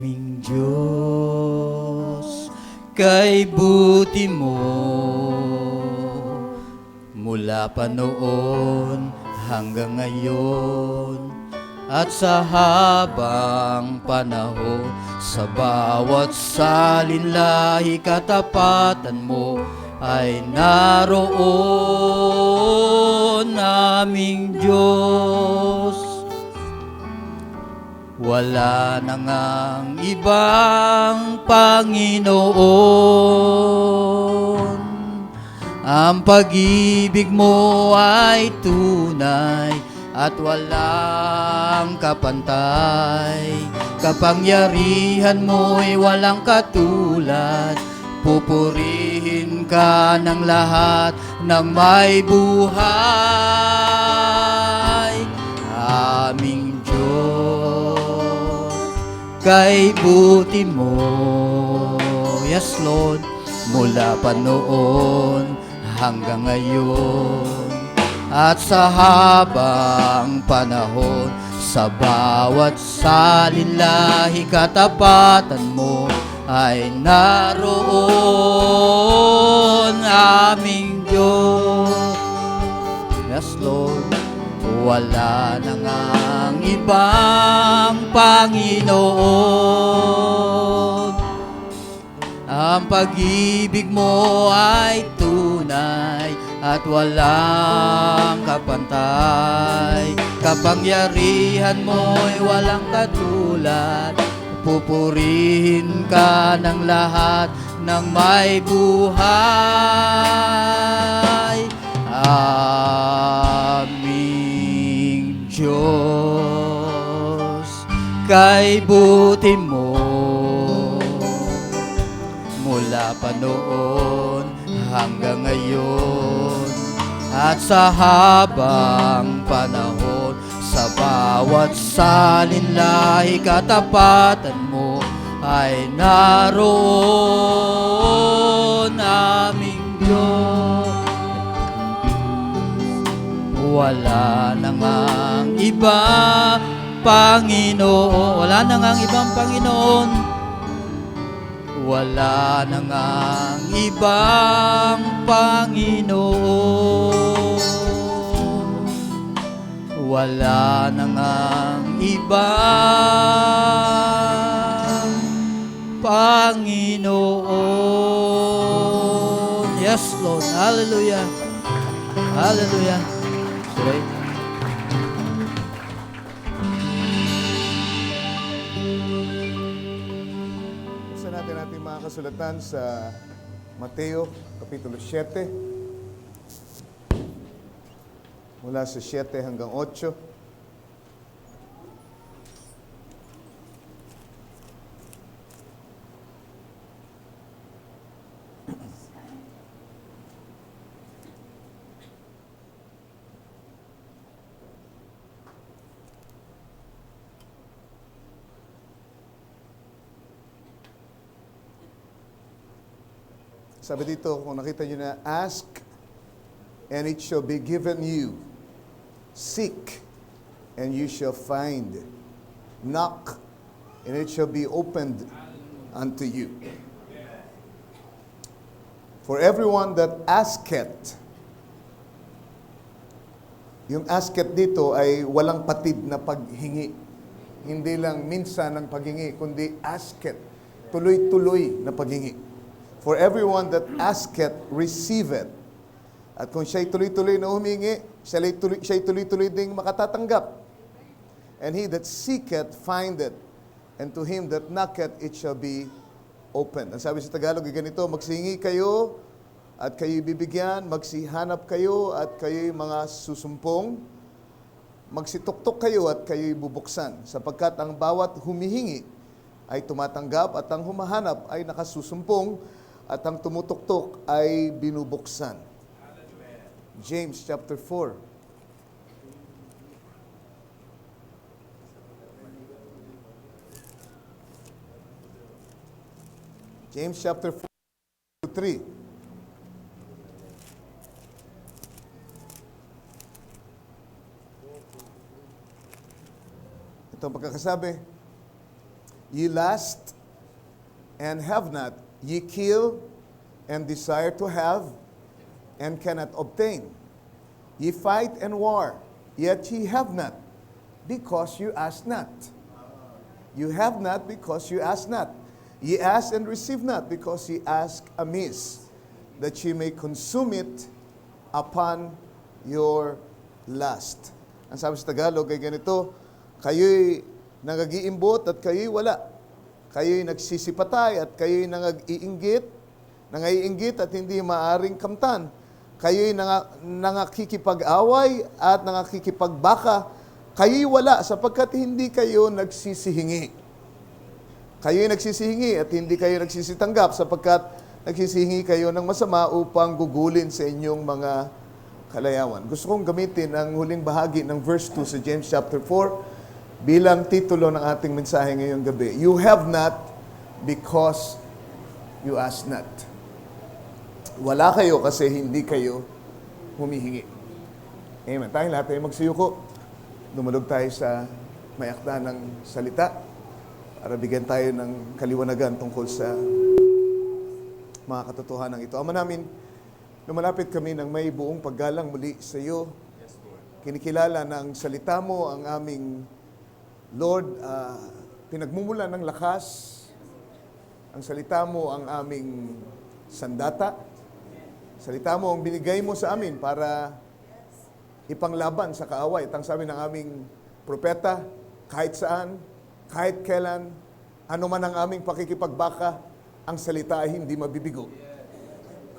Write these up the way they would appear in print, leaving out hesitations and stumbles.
Aming Diyos, kay buti mo mula pa noon hanggang ngayon at sa habang panahon sa bawat salinlahi katapatan mo ay naroon aming Diyos. Wala na ngang ibang Panginoon. Ang pag-ibig mo ay tunay at walang kapantay. Kapangyarihan mo'y walang katulad. Pupurihin ka ng lahat ng may buhay. Aming kay buti mo, yes Lord, mula pa noon hanggang ngayon at sa habang panahon sa bawat salinlahi katapatan mo ay naroon aming Diyos. Yes Lord, wala na ngang ibang Panginoon. Ang pag-ibig mo ay tunay at walang kapantay. Kapangyarihan mo'y walang katulad. Pupurihin ka ng lahat ng may buhay. Aming Diyos, kay buti mo mula pa noon hanggang ngayon at sa habang panahon sa bawat salinlahi katapatan mo ay naroon aming Diyos. Wala na ngang ibang Panginoon. Wala na ngang ibang Panginoon. Wala na ngang ibang Panginoon. Wala na ngang ibang Panginoon. Yes, Lord. Hallelujah. Hallelujah. Right. Buksan natin ating mga kasulatan sa Mateo, Kapitulo 7. Mula sa 7 hanggang 8. Sabi dito, kung nakita nyo na, ask and it shall be given you. Seek and you shall find. Knock and it shall be opened unto you. For everyone that asketh, yung asketh dito ay walang patid na paghingi. Hindi lang minsan ang paghingi, kundi asketh, tuloy-tuloy na paghingi. For everyone that asketh, receiveth. At kung siya'y tuloy-tuloy na humingi, siya'y tuloy-tuloy ding makatatanggap. And he that seeketh, findeth. And to him that knocketh, it shall be open. Ang sabi sa Tagalog, ganito, magsingi kayo at kayo'y bibigyan, magsihanap kayo at kayo'y mga susumpong, magsituktok kayo at kayo'y bubuksan. Sapagkat ang bawat humihingi ay tumatanggap at ang humahanap ay nakasusumpong at ang tumutuktok ay binubuksan. James chapter 4. James chapter 4, 3. Ito ang pagkakasabi, Ye lust and have not. Ye kill and desire to have and cannot obtain. Ye fight and war, yet ye have not, because you ask not. You have not because you ask not. Ye ask and receive not, because ye ask amiss, that ye may consume it upon your lust. Ang sabi sa Tagalog ay ganito, kayo'y nangag-iimbot at kayo'y wala. Kayo'y nagsisipatay at kayo'y nangaiinggit at hindi maaring kamtan. Kayo'y nangakikipag-away at nangakikipagbaka. Kayo'y wala sapagkat hindi kayo nagsisihingi. Kayo'y nagsisihingi at hindi kayo nagsisitanggap sapagkat nagsisihingi kayo ng masama upang gugulin sa inyong mga kalayawan. Gusto kong gamitin ang huling bahagi ng verse 2 sa James chapter 4 bilang titulo ng ating mensahe ngayong gabi. You have not because you ask not. Wala kayo kasi hindi kayo humihingi. Amen. Tayong lahat tayo magsiyuko. Dumalog tayo sa may akda ng salita para bigyan tayo ng kaliwanagan tungkol sa mga katotohanan ito. Ama namin, lumalapit kami ng may buong paggalang muli sa iyo. Kinikilala ng salita mo ang aming Lord, pinagmumula ng lakas. Ang salita mo ang aming sandata. Salita mo ang binigay mo sa amin para ipanglaban sa kaaway. At ang sabi ng aming propeta, kahit saan, kahit kailan, ano man ang aming pakikipagbaka, ang salita ay hindi mabibigo.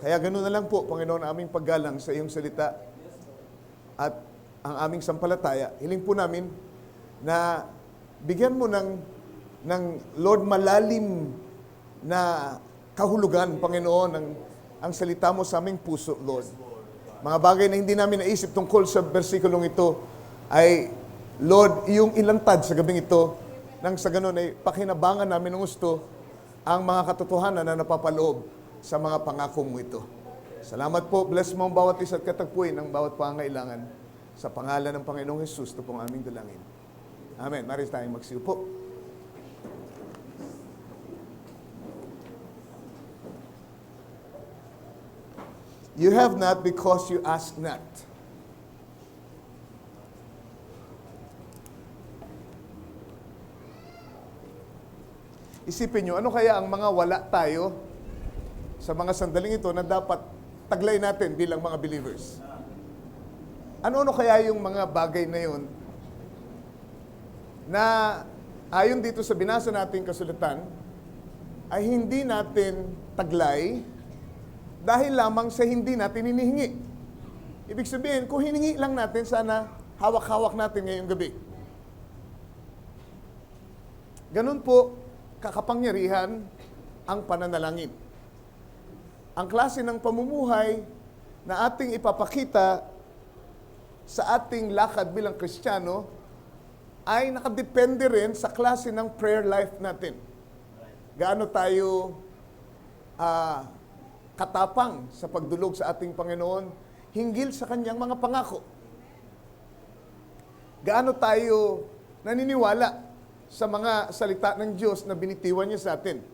Kaya ganoon na lang po, Panginoon, aming paggalang sa iyong salita at ang aming sampalataya. Hiling po namin na bigyan mo ng Lord malalim na kahulugan, Panginoon, ang salita mo sa aming puso, Lord. Mga bagay na hindi namin naisip tungkol sa versikulong ito ay, Lord, iyong ilantad sa gabing ito nang sa ganun ay pakinabangan namin ng gusto ang mga katotohanan na napapaloob sa mga pangako mo ito. Salamat po. Bless mo ang bawat isa at katagpuin ng bawat pangailangan. Sa pangalan ng Panginoong Jesus, ito pong aming dalangin. Amen. Maris tayong magsiupo. You have not because you ask not. Isipin nyo, ano kaya ang mga wala tayo sa mga sandaling ito na dapat taglay natin bilang mga believers? Ano kaya yung mga bagay na yun na ayon dito sa binasa nating kasulatan ay hindi natin taglay dahil lamang sa hindi natin hinihingi. Ibig sabihin, kung hiningi lang natin, sana hawak-hawak natin ngayong gabi. Ganun po, kakapangyarihan ang pananalangin. Ang klase ng pamumuhay na ating ipapakita sa ating lakad bilang Kristiyano ay nakadepende rin sa klase ng prayer life natin. Gaano tayo katapang sa pagdulog sa ating Panginoon hinggil sa kanyang mga pangako. Gaano tayo naniniwala sa mga salita ng Diyos na binitiwan niya sa atin.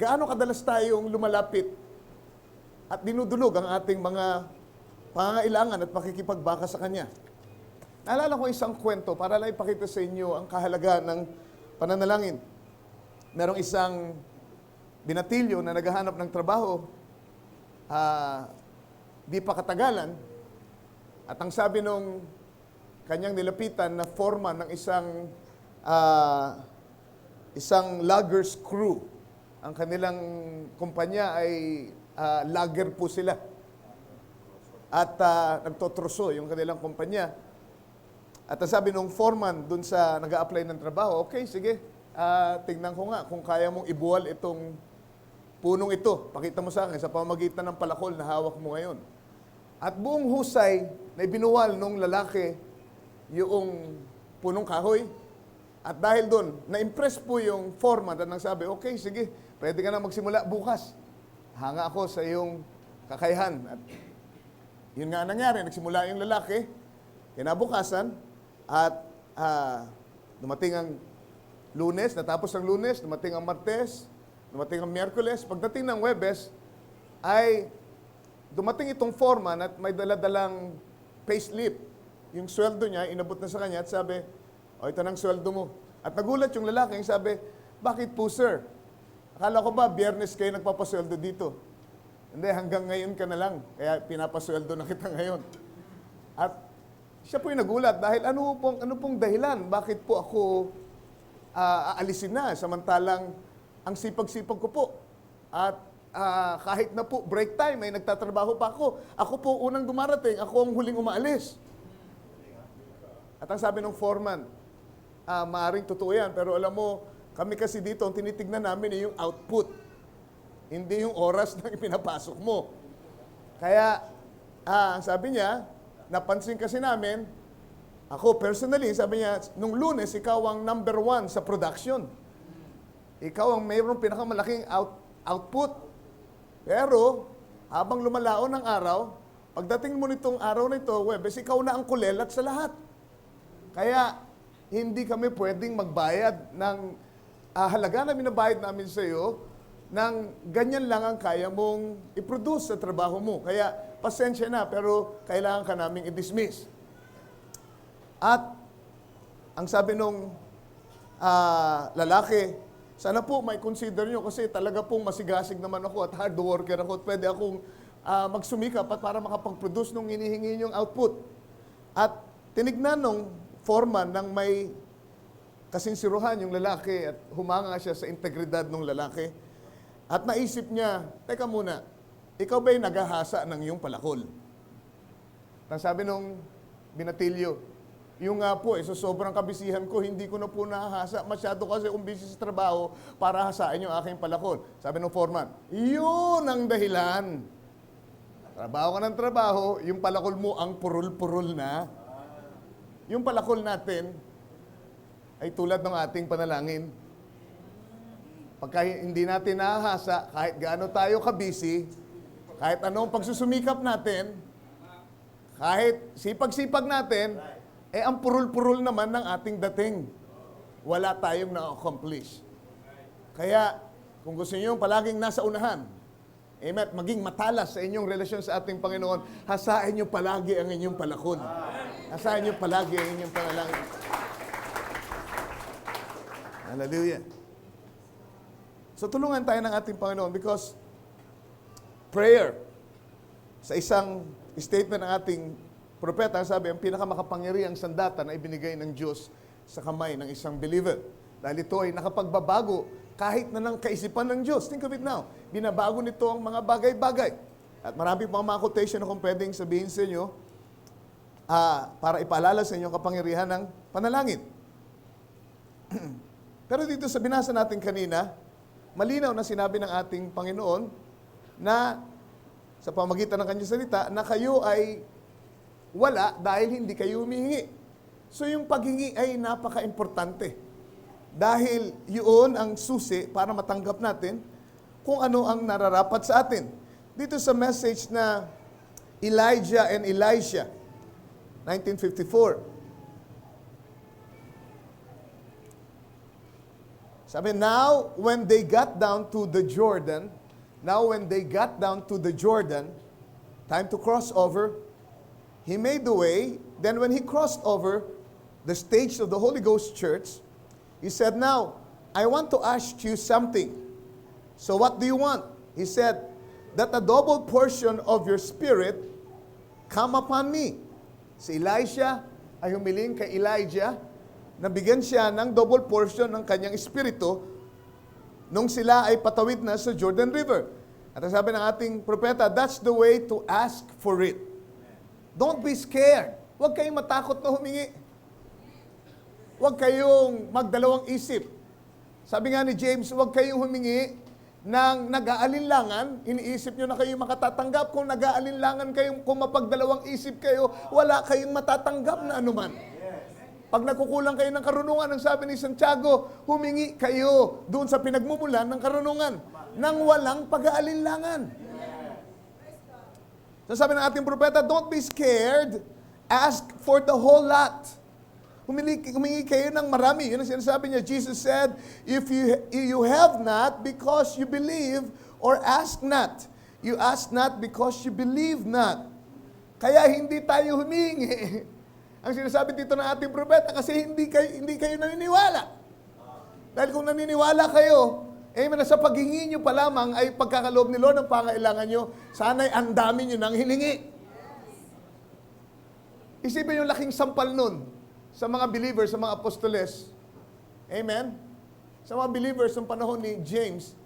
Gaano kadalas tayong lumalapit at dinudulog ang ating mga pangangailangan at pakikipagbaka sa Kanya. Naalala ko isang kwento para lang ipakita sa inyo ang kahalagaan ng pananalangin. Merong isang binatilyo na naghahanap ng trabaho, di pa katagalan, at ang sabi nung kanyang nilapitan na foreman ng isang loggers crew. Ang kanilang kumpanya ay logger po sila. At nagtotroso yung kanilang kumpanya. At ang sabi nung foreman dun sa nag-a-apply ng trabaho, okay, sige, tingnan ko nga kung kaya mong ibuwal itong punong ito. Pakita mo sa akin sa pamamagitan ng palakol na hawak mo ngayon. At buong husay na ibinuwal nung lalaki yung punong kahoy. At dahil doon, na-impress po yung foreman at nang sabi, okay, sige, pwede ka na magsimula bukas. Hanga ako sa iyong kakayahan. At yun nga nangyari, nagsimula yung lalaki, kinabukasan, at dumating ang Lunes, natapos ang Lunes, dumating ang Martes, dumating ang Miyerkules. Pagdating ng Huwebes, ay dumating itong foreman at may daladalang payslip. Yung sweldo niya, inabot na sa kanya at sabi, o ito ng sweldo mo. At nagulat yung lalaking, sabi, bakit po sir? Akala ko ba, Biyernes kayo nagpapasweldo dito? Hindi, hanggang ngayon ka na lang. Kaya pinapasweldo na kita ngayon. At siya po yung nagulat dahil ano pong dahilan? Bakit po ako aalisin na samantalang ang sipag-sipag ko po? At kahit na po break time ay nagtatrabaho pa ako. Ako po unang dumarating, ako ang huling umaalis. At ang sabi ng foreman, maaring totoo yan, pero alam mo, kami kasi dito, ang tinitignan namin ay yung output. Hindi yung oras na ipinapasok mo. Kaya, ang sabi niya, napansin kasi namin, ako personally, sabi niya, nung Lunes, ikaw ang number 1 sa production. Ikaw ang mayroong pinakamalaking output. Pero, habang lumalaon ang araw, pagdating mo nitong araw na ito, Huwebes, ikaw na ang kulelat sa lahat. Kaya, hindi kami pwedeng magbayad ng halaga na binabayad namin sa iyo nang ganyan lang ang kaya mong i-produce sa trabaho mo. Kaya, pasensya na, pero kailangan ka naming i-dismiss. At, ang sabi nung lalaki, sana po may consider nyo kasi talaga pong masigasig naman ako at hard worker ako at pwede akong magsumikap at para makapag-produce nung hinihingi nyong output. At tinignan nung foreman ng may kasinsiruhan yung lalaki at humanga siya sa integridad ng lalaki. At naisip niya, teka muna, ikaw ba'y naghahasa ng iyong palakol? Ang sabi nung binatilyo, yung nga po, so sobrang kabisihan ko, hindi ko na po nahahasa. Masyado kasi kung busy sa trabaho para hasain yung aking palakol. Sabi ng foreman, yun ang dahilan. Trabaho ka ng trabaho, yung palakol mo ang purul-purul na. Yung palakol natin ay tulad ng ating panalangin. Pagka hindi natin nahahasa, kahit gaano tayo kabisi, kahit anong pagsusumikap natin, kahit sipag-sipag natin, ang purul-purul naman ng ating dating. Wala tayong na-accomplish. Kaya, kung gusto niyo palaging nasa unahan, amen, maging matalas sa inyong relasyon sa ating Panginoon, hasain niyo palagi ang inyong palakon. Hasain niyo palagi ang inyong panalangin. Hallelujah. So tulungan tayo ng ating Panginoon because prayer, sa isang statement ng ating propeta, sabi, ang pinakamakapangyarihang sandata na ibinigay ng Diyos sa kamay ng isang believer. Dahil ito ay nakapagbabago kahit na ng kaisipan ng Diyos. Think of it now. Binabago nito ang mga bagay-bagay. At marami pang mga quotation na kung pwedeng sabihin sa inyo para ipaalala sa inyo kapangyarihan ng panalangin. Pero dito sa binasa natin kanina, malinaw na sinabi ng ating Panginoon na sa pamagitan ng kanyang salita na kayo ay wala dahil hindi kayo humihingi. So yung paghingi ay napaka-importante. Dahil yun ang susi para matanggap natin kung ano ang nararapat sa atin. Dito sa message na Elijah and Elisha, 1954. Sabi, now when they got down to the Jordan, time to cross over, he made the way. Then when he crossed over the stage of the Holy Ghost Church, he said, now, I want to ask you something. So what do you want? He said, that a double portion of your spirit come upon me. Si Elisha ay humiling kay Elijah, nabigyan siya ng double portion ng kanyang espiritu nung sila ay patawid na sa Jordan River. At ang sabi ng ating propeta, that's the way to ask for it. Don't be scared. Huwag kayong matakot na humingi. Huwag kayong magdalawang isip. Sabi nga ni James, huwag kayong humingi ng nag-aalinlangan. Iniisip nyo na kayo makatatanggap. Kung nag-aalinlangan kayong, kung mapagdalawang isip kayo, wala kayong matatanggap na anuman. Pag nakukulang kayo ng karunungan, ang sabi ni Santiago, humingi kayo doon sa pinagmumulan ng karunungan nang walang pag-aalinlangan. So sabi ng ating propeta, don't be scared, ask for the whole lot. Humingi kayo ng marami. Yun ang sinasabi niya. Jesus said, if you have not because you believe or ask not. You ask not because you believe not. Kaya hindi tayo humingi. Ang sinasabi dito ng ating propeta kasi hindi kayo naniniwala. Dahil kung naniniwala kayo, amen, sa paghingi nyo pa lamang ay pagkakaloob ni Lord ng pangailangan nyo, sana'y ang dami nyo nang hiningi. Isipin yung laking sampal nun sa mga believers, sa mga apostoles. Amen? Sa mga believers ng panahon ni James,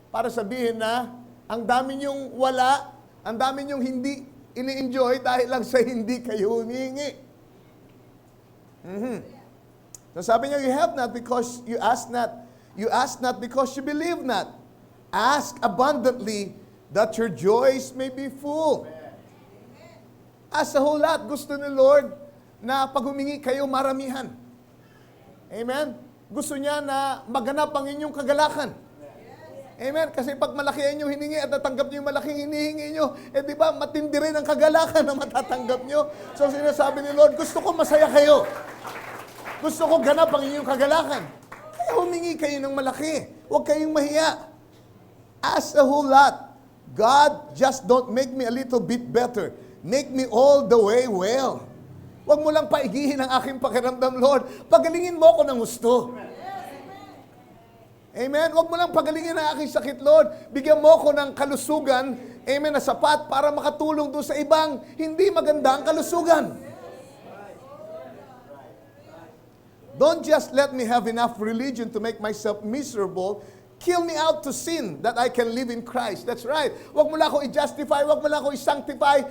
para sabihin na ang dami nyong wala, ang dami nyong hindi ini-enjoy dahil lang sa hindi kayo humingi. So sabi niya, you have not because you ask not. You ask not because you believe not. Ask abundantly that your joys may be full. As a whole lot, gusto ni Lord na pag humingi kayo maramihan. Amen? Gusto niya na maganap ang inyong kagalakan. Amen? Kasi pag malaki ang inyong hiningi at natanggap niyo yung malaking hinihingi niyo, di ba, matindi rin ang kagalakan na matatanggap niyo. So sinasabi ni Lord, gusto ko masaya kayo. Gusto ko ganap ang inyong kagalakan. Kaya humingi kayo ng malaki. Huwag kayong mahiya. As a whole lot, God, just don't make me a little bit better. Make me all the way well. Huwag mo lang paigihin ang aking pakiramdam, Lord. Pagalingin mo ako ng gusto. Amen? Huwag mo lang pagalingin ang aking sakit, Lord. Bigyan mo ako ng kalusugan, amen, na sapat para makatulong doon sa ibang hindi magandang kalusugan. Don't just let me have enough religion to make myself miserable. Kill me out to sin that I can live in Christ. That's right. Huwag mo lang ako i-justify, huwag mo lang ako i-sanctify.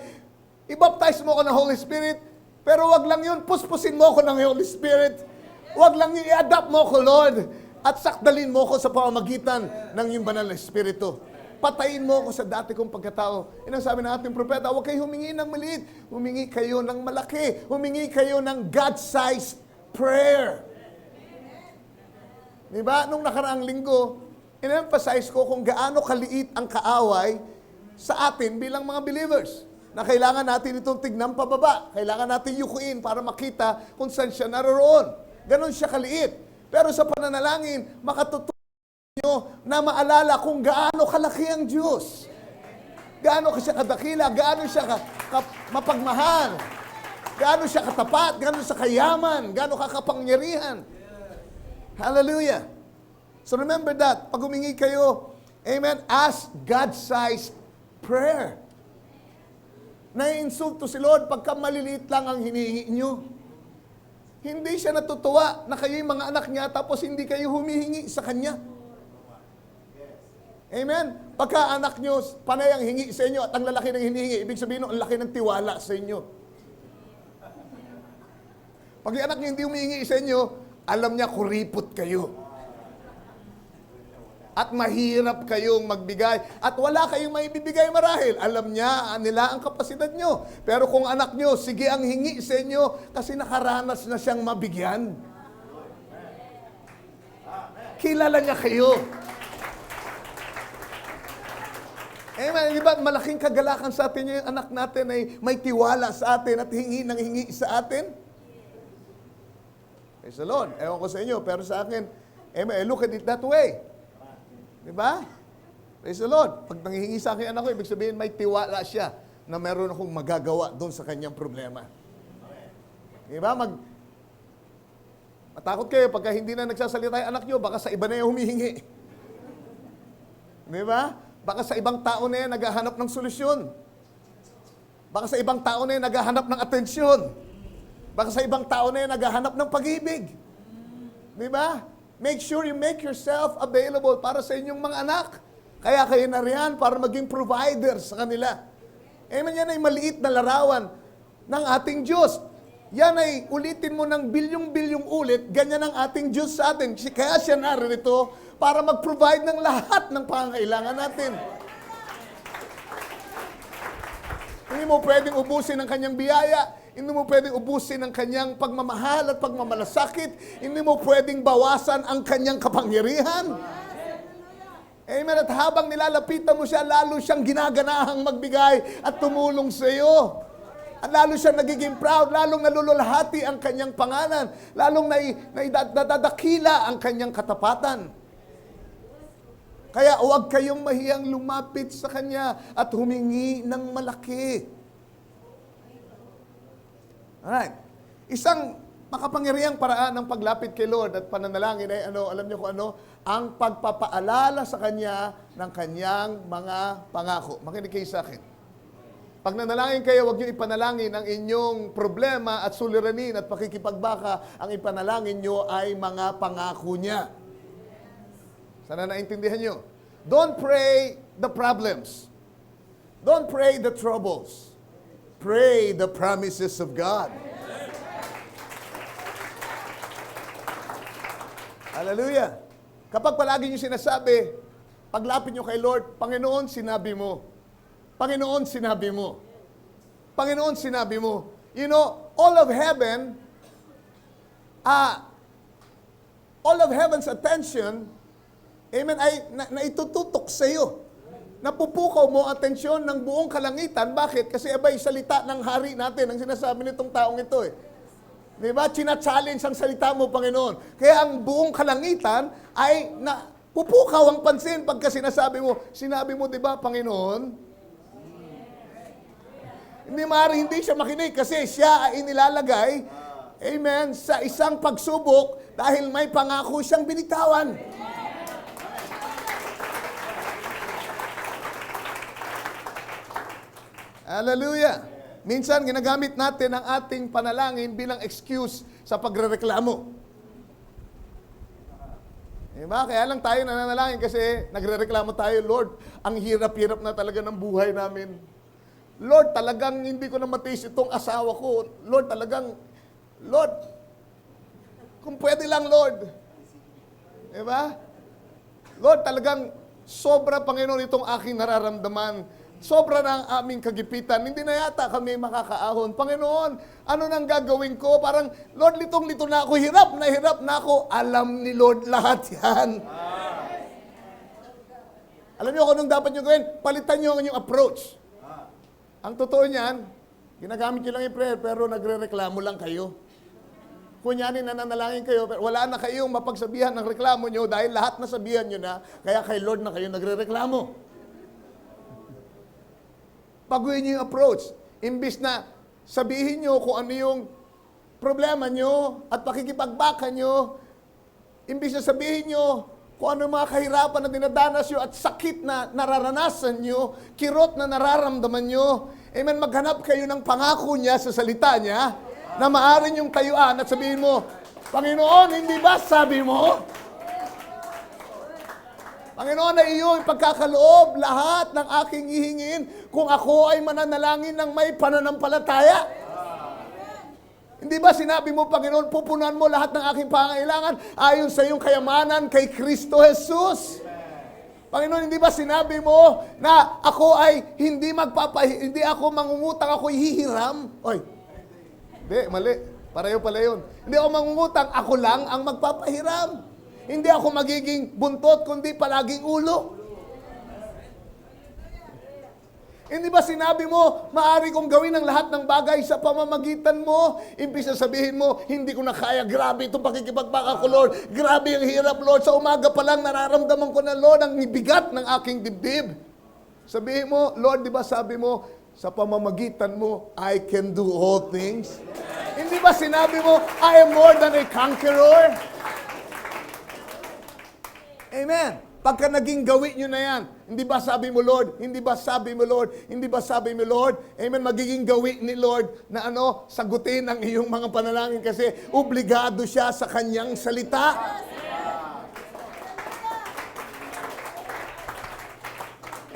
I-baptize mo ako ng Holy Spirit. Pero huwag lang yun, puspusin mo ako ng Holy Spirit. Huwag lang yun, i-adapt mo ako, Lord. At sakdalin mo ako sa pamamagitan ng iyong banal na Espiritu. Patayin mo ako sa dati kong pagkatao. Yan ang sabi ng ating propeta, huwag kayo humingi ng maliit. Humingi kayo ng malaki. Humingi kayo ng God-sized prayer. Diba? Nung nakaraang linggo, in-emphasize ko kung gaano kaliit ang kaaway sa atin bilang mga believers. Na kailangan natin itong tignan pababa. Kailangan natin yukuin para makita kung saan siya naroon. Ganon siya kaliit. Pero sa pananalangin, makatutulong nyo na maalala kung gaano kalaki ang Diyos. Gaano siya kadakila, gaano siya mapagmahal, gaano siya katapat, gaano siya kayaman, gaano kakapangyarihan. Hallelujah. So remember that, pag humingi kayo, amen, ask God-sized prayer. Naiinsulto si Lord pagka maliliit lang ang hinihingi nyo. Hindi siya natutuwa na kayo'y mga anak niya tapos hindi kayo humihingi sa Kanya. Amen? Pagka anak nyo, panay ang hingi sa inyo at ang lalaki ng hinihingi, ibig sabihin ang laki ng tiwala sa inyo. Pag yung anak nyo hindi humihingi sa inyo, alam niya kuripot kayo. At mahirap kayong magbigay. At wala kayong maibibigay marahil. Alam niya, nila ang kapasidad nyo. Pero kung anak nyo, sige ang hingi sa inyo kasi nakaranas na siyang mabigyan. Kilala niya kayo. Amen. Di ba, malaking kagalakan sa atin yung anak natin ay may tiwala sa atin at hingi ng hingi sa atin? Praise the Lord. Ewan ko sa inyo, pero sa akin, amen, look at it that way. Diba? Praise the Lord. Pag nanghihingi sa akin anak ko, ibig sabihin may tiwala siya na meron akong magagawa doon sa kanyang problema. Diba? Matakot kayo pagka hindi na nagsasalita yung anak nyo, baka sa iba na yung humihingi. Diba? Baka sa ibang tao na yan naghahanap ng solusyon. Baka sa ibang tao na yan naghahanap ng atensyon. Baka sa ibang tao na yan naghahanap ng pag-ibig. Diba? Make sure you make yourself available para sa inyong mga anak. Kaya kayo na riyan para maging provider sa kanila. Amen, yan ay maliit na larawan ng ating Diyos. Yan ay ulitin mo ng bilyong-bilyong ulit, ganyan ang ating Diyos sa atin. Kaya siya narito para mag-provide ng lahat ng pangangailangan natin. Hindi mo pwedeng ubusin ang kanyang biyaya. Hindi mo pwedeng ubusin ang kanyang pagmamahal at pagmamalasakit. Hindi mo pwedeng bawasan ang kanyang kapangyarihan. Amen. At habang nilalapitan mo siya, lalo siyang ginaganahang magbigay at tumulong sa iyo. At lalo siya nagiging proud, lalong nalululhati ang kanyang pangalan, lalong nadadakila ang kanyang katapatan. Kaya huwag kayong mahiyang lumapit sa Kanya at humingi ng malaki. Alright. Isang makapangyarihang paraan ng paglapit kay Lord at pananalangin ay alam niyo kung ano? Ang pagpapaalala sa Kanya ng Kanyang mga pangako. Makinig kayo sa akin. Pag nanalangin kayo, huwag niyo ipanalangin ang inyong problema at suliranin at pakikipagbaka. Ang ipanalangin niyo ay mga pangako niya. Sana naintindihan niyo. Don't pray the problems. Don't pray the troubles. Pray the promises of God. Hallelujah. Kapag palagi niyo sinasabi, paglapit niyo kay Lord, Panginoon, sinabi mo. Panginoon, sinabi mo. Panginoon, sinabi mo. You know, all of heaven's attention, amen, ay naitututok sa iyo. Napupukaw mo atensyon ng buong kalangitan. Bakit? Kasi abay, salita ng hari natin, ang sinasabi nitong taong ito eh. Diba? China-challenge ang salita mo, Panginoon. Kaya ang buong kalangitan ay pupukaw ang pansin pagka sinasabi mo, diba, Panginoon? Hindi maaari hindi siya makinig kasi siya ay inilalagay, amen, sa isang pagsubok dahil may pangako siyang binitawan. Hallelujah! Minsan, ginagamit natin ang ating panalangin bilang excuse sa pagrereklamo. Diba? Kaya lang tayo nananalangin kasi nagrereklamo tayo, Lord, ang hirap-hirap na talaga ng buhay namin. Lord, talagang hindi ko na matiis itong asawa ko. Lord, kung pwede lang, Lord. Diba? Lord, talagang sobra, Panginoon, itong aking nararamdaman. Sobra na ang aming kagipitan. Hindi na yata kami makakaahon. Panginoon, ano nang gagawin ko? Parang, Lord, litong-lito na ako. Hirap na ako. Alam ni Lord lahat yan. Alam niyo kung anong dapat niyo gawin? Palitan niyo ang inyong approach. Ang totoo niyan, ginagamit niyo lang yung prayer, pero nagre-reklamo lang kayo. Kunyanin nananalangin kayo, pero wala na kayong mapagsabihan ng reklamo niyo dahil lahat nasabihan niyo na, kaya kay Lord na kayo nagre-reklamo. Baguhin niyo yung approach. Imbis na sabihin niyo kung ano yung problema niyo at pakikipagbaka niyo, imbis na sabihin niyo kung ano yung mga kahirapan na dinadanas niyo at sakit na nararanasan niyo, kirot na nararamdaman niyo, amen, maghanap kayo ng pangako niya sa salita niya na maaari niyong tayuan at sabihin mo, Panginoon, hindi ba sabi mo? Panginoon, na iyo ipagkakaloob lahat ng aking hihingin kung ako ay mananalangin ng may pananampalataya. Hindi ba sinabi mo, Panginoon, pupunan mo lahat ng aking pangailangan ayon sa iyong kayamanan kay Kristo Jesus? Panginoon, hindi ba sinabi mo na ako ay hindi ako mangungutang, ako hihiram? Oy, hindi, mali. Pareho pala yun. Hindi ako mangungutang, ako lang ang magpapahiram. Hindi ako magiging buntot, kundi palaging ulo. Hindi ba sinabi mo, maaari kong gawin ang lahat ng bagay sa pamamagitan mo? Imbis na sabihin mo, hindi ko na kaya, grabe itong pakikipagbaka ko, Lord. Grabe ang hirap, Lord. Sa umaga pa lang, nararamdaman ko na, Lord, ang bigat ng aking dibdib. Sabihin mo, Lord, di ba sabi mo, sa pamamagitan mo, I can do all things? Hindi ba sinabi mo, I am more than a conqueror? Amen. Pagka naging gawin nyo na yan, hindi ba sabi mo, Lord? Hindi ba sabi mo, Lord? Hindi ba sabi mo, Lord? Amen. Magiging gawin ni Lord na sagutin ang iyong mga panalangin kasi obligado siya sa kanyang salita.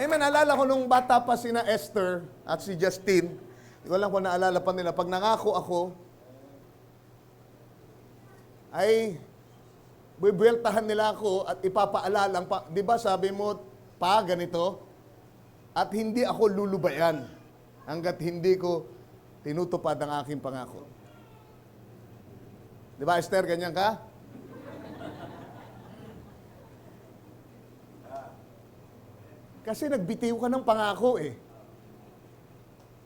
Amen. Naalala ko nung bata pa sina Esther at si Justine. Hindi ko alam kung naalala pa nila. Pag nangako ako, ay bubueltahan nila ako at ipapaalala, di ba sabi mo, pa, ganito? At hindi ako lulubayan hanggat hindi ko tinutupad ang aking pangako. Di ba, Esther, ganyan ka? Kasi nagbitiw ka ng pangako eh.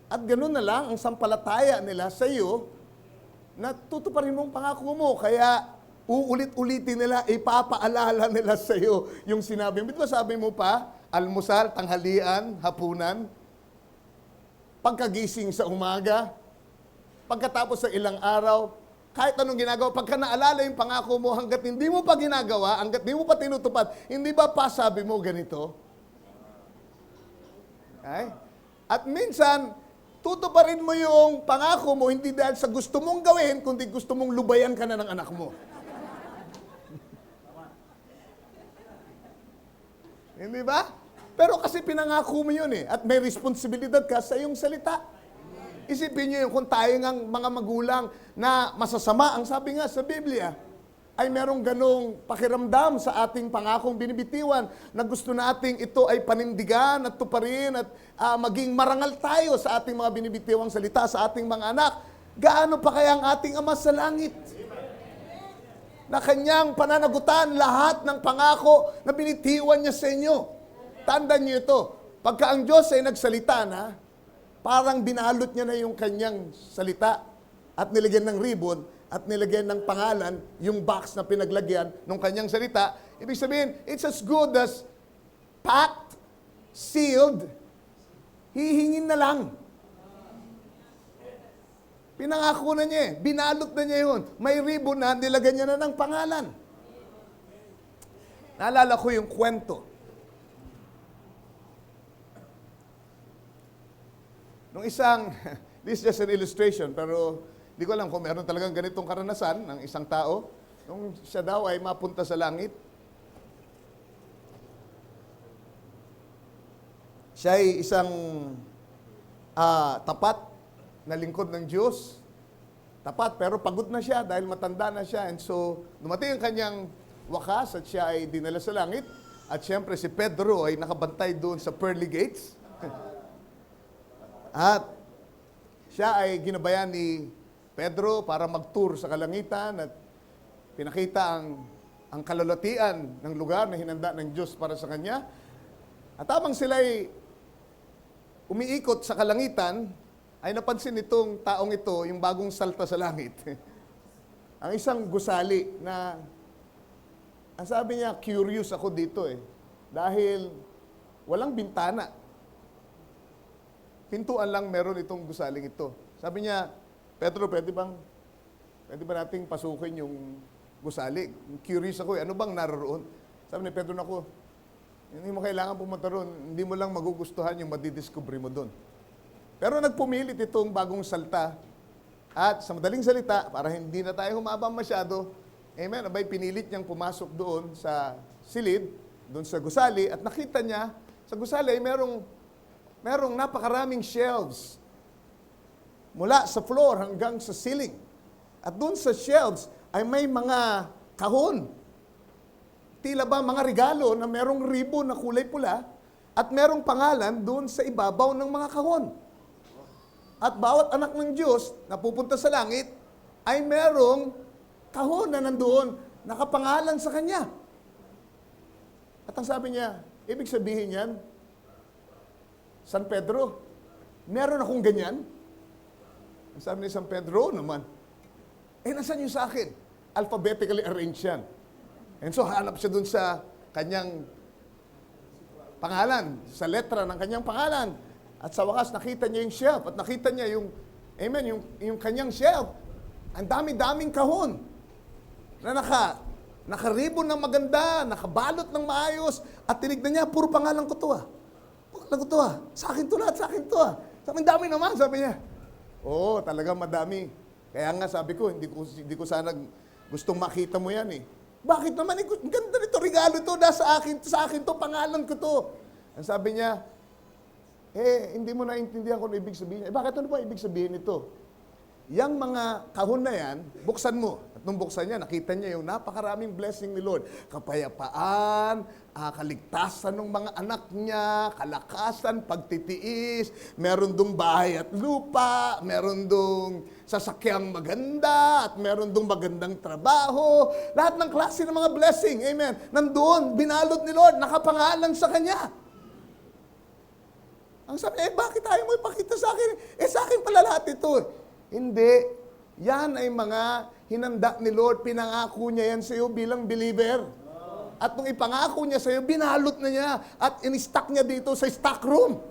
At ganoon na lang ang sampalataya nila sa iyo na tutuparin mo ang pangako mo. Kaya uulit-ulitin nila, ipapaalala nila sa iyo yung sinabi mo. Di ba sabi mo pa, almusal, tanghalian, hapunan, pagkagising sa umaga, pagkatapos sa ilang araw, kahit anong ginagawa, pagka naalala yung pangako mo, hanggat hindi mo pa ginagawa, hanggat hindi mo pa tinutupad, hindi ba pa sabi mo ganito? Okay? At minsan, tutuparin mo yung pangako mo, hindi dahil sa gusto mong gawin, kundi gusto mong lubayan ka na ng anak mo. Hindi ba? Pero kasi pinangako mo yun at may responsibilidad ka sa iyong salita. Isipin niyo yung kung tayo ngang mga magulang na masasama, ang sabi nga sa Biblia, ay merong ganong pakiramdam sa ating pangakong binibitiwan na gusto nating ito ay panindigan at tuparin at maging marangal tayo sa ating mga binibitiwang salita sa ating mga anak. Gaano pa kaya ang ating Ama sa langit? Na kanyang pananagutan lahat ng pangako na binitiwan niya sa inyo. Tandaan niyo ito, pagka ang Diyos ay nagsalita na, parang binalot niya na yung kanyang salita at nilagyan ng ribbon at nilagyan ng pangalan yung box na pinaglagyan ng kanyang salita. Ibig sabihin, it's as good as packed, sealed, hihingin na lang. Pinangako na niya binalot na niya yun. May ribbon na, nilagyan niya na ng pangalan. Naalala ko yung kwento. Nung isang, this is just an illustration, pero di ko alam kung meron talagang ganitong karanasan ng isang tao. Nung siya daw ay mapunta sa langit, siya ay isang tapat na lingkod ng Diyos. Tapat, pero pagod na siya dahil matanda na siya. And so, dumating ang kanyang wakas at siya ay dinala sa langit. At siyempre si Pedro ay nakabantay doon sa pearly gates. At siya ay ginabayan ni Pedro para mag-tour sa kalangitan at pinakita ang kalulatian ng lugar na hinanda ng Diyos para sa kanya. At habang sila ay umiikot sa kalangitan, ay napansin itong taong ito, yung bagong salta sa langit. Ang isang gusali na, ang sabi niya, curious ako dito dahil walang bintana. Pintuan lang meron itong gusaling ito. Sabi niya, Pedro, pwede ba nating pasukin yung gusali? Curious ako ano bang naroon? Sabi ni Pedro, naku, hindi mo kailangan pumunta roon, hindi mo lang magugustuhan yung madidiscovery mo doon. Pero nagpumilit itong bagong salta at sa madaling salita, para hindi na tayo humabang masyado, amen, abay pinilit niyang pumasok doon sa silid, doon sa gusali, at nakita niya, sa gusali ay merong napakaraming shelves mula sa floor hanggang sa ceiling. At doon sa shelves ay may mga kahon. Tila ba mga regalo na merong ribbon na kulay pula at merong pangalan doon sa ibabaw ng mga kahon. At bawat anak ng Diyos na pupunta sa langit ay merong kahon na nandoon nakapangalan sa kanya. At ang sabi niya, ibig sabihin yan, San Pedro, meron akong ganyan. Ang sabi ni San Pedro, naman, nasan yung sa akin? Alphabetically arranged yan. And so, hanap siya dun sa kanyang pangalan, sa letra ng kanyang pangalan. At sa wakas, nakita niya yung shelf. At nakita niya yung kanyang shelf. Ang dami-daming kahon na nakaribon ng maganda, nakabalot ng maayos. At tinignan niya, puro pangalan ko to Sa akin to lahat, sa akin to Sabi, dami naman, sabi niya. Oo, talagang madami. Kaya nga sabi ko, hindi ko sana gustong makita mo yan Bakit naman? Ang ganda nito, regalo to, sa akin to, pangalan ko to. Ang sabi niya, hindi mo naintindihan kung ano ibig sabihin. Bakit ano ba ibig sabihin nito? Yang mga kahon na yan, buksan mo. At nung buksan niya, nakita niya yung napakaraming blessing ni Lord. Kapayapaan, kaligtasan ng mga anak niya, kalakasan, pagtitiis, meron dong bahay at lupa, meron dong sasakyang maganda, at meron dong magandang trabaho. Lahat ng klase ng mga blessing, amen. Nandoon, binalot ni Lord, nakapangalan sa kanya. Ang sabi, bakit ayaw mo ipakita sa akin? Sa akin pala lahat ito. Hindi. Yan ay mga hinanda ni Lord. Pinangako niya yan sa iyo bilang believer. At nung ipangako niya sa iyo, binalot na niya at in-stock niya dito sa stock room.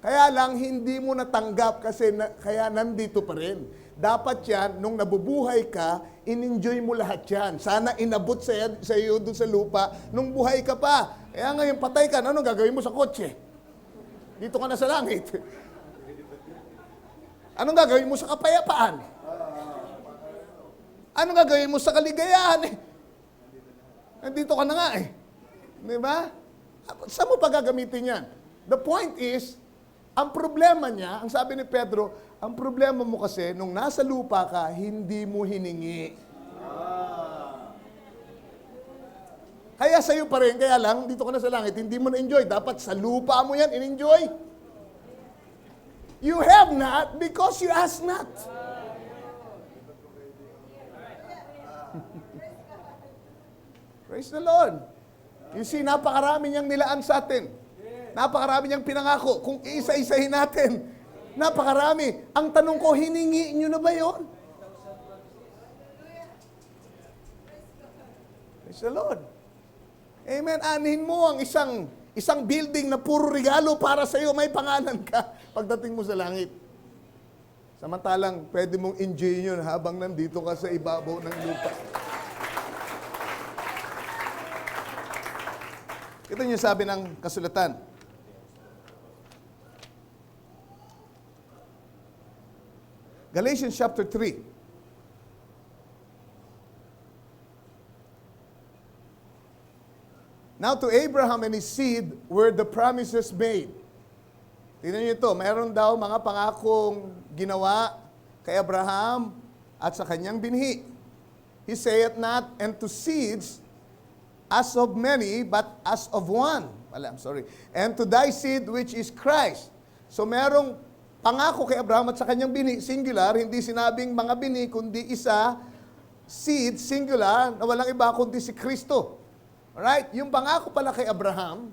Kaya lang, hindi mo natanggap kasi kaya nandito pa rin. Dapat yan, nung nabubuhay ka, in-enjoy mo lahat yan. Sana inabot sa iyo doon sa lupa nung buhay ka pa. Kaya ngayon, patay ka, ano gagawin mo sa kotse? Dito ka na sa langit. Anong gagawin mo sa kapayapaan? Anong gagawin mo sa kaligayahan? Nandito ka na nga eh. Di ba? Saan mo pa gagamitin yan? The point is, ang problema niya, ang sabi ni Pedro, ang problema mo kasi, nung nasa lupa ka, hindi mo hiningi. Kaya sa'yo pa rin, kaya lang, dito ka na sa langit, hindi mo na-enjoy. Dapat sa lupa mo yan, in-enjoy. You have not because you ask not. Praise the Lord. You see, napakarami niyang nilaan sa atin. Napakarami niyang pinangako. Kung isa-isahin natin, napakarami. Ang tanong ko, hiningi niyo na ba yun? Praise the Lord. Amen. Anin mo ang isang building na puro regalo para sa iyo, may pangalan ka pagdating mo sa langit. Samantalang, pwede mong enjoy yun habang nandito ka sa ibabaw ng lupa. Ito yung sabi ng kasulatan. Galatians chapter 3. Now to Abraham and his seed were the promises made. Tingnan niyo ito, mayroon daw mga pangakong ginawa kay Abraham at sa kanyang binhi. He saith not, and to seeds as of many, but as of one. And to thy seed which is Christ. So merong pangako kay Abraham at sa kanyang bini, singular, hindi sinabing mga bini, kundi isa, seed, singular, na walang iba kundi si Kristo. Alright? Yung pangako pala kay Abraham,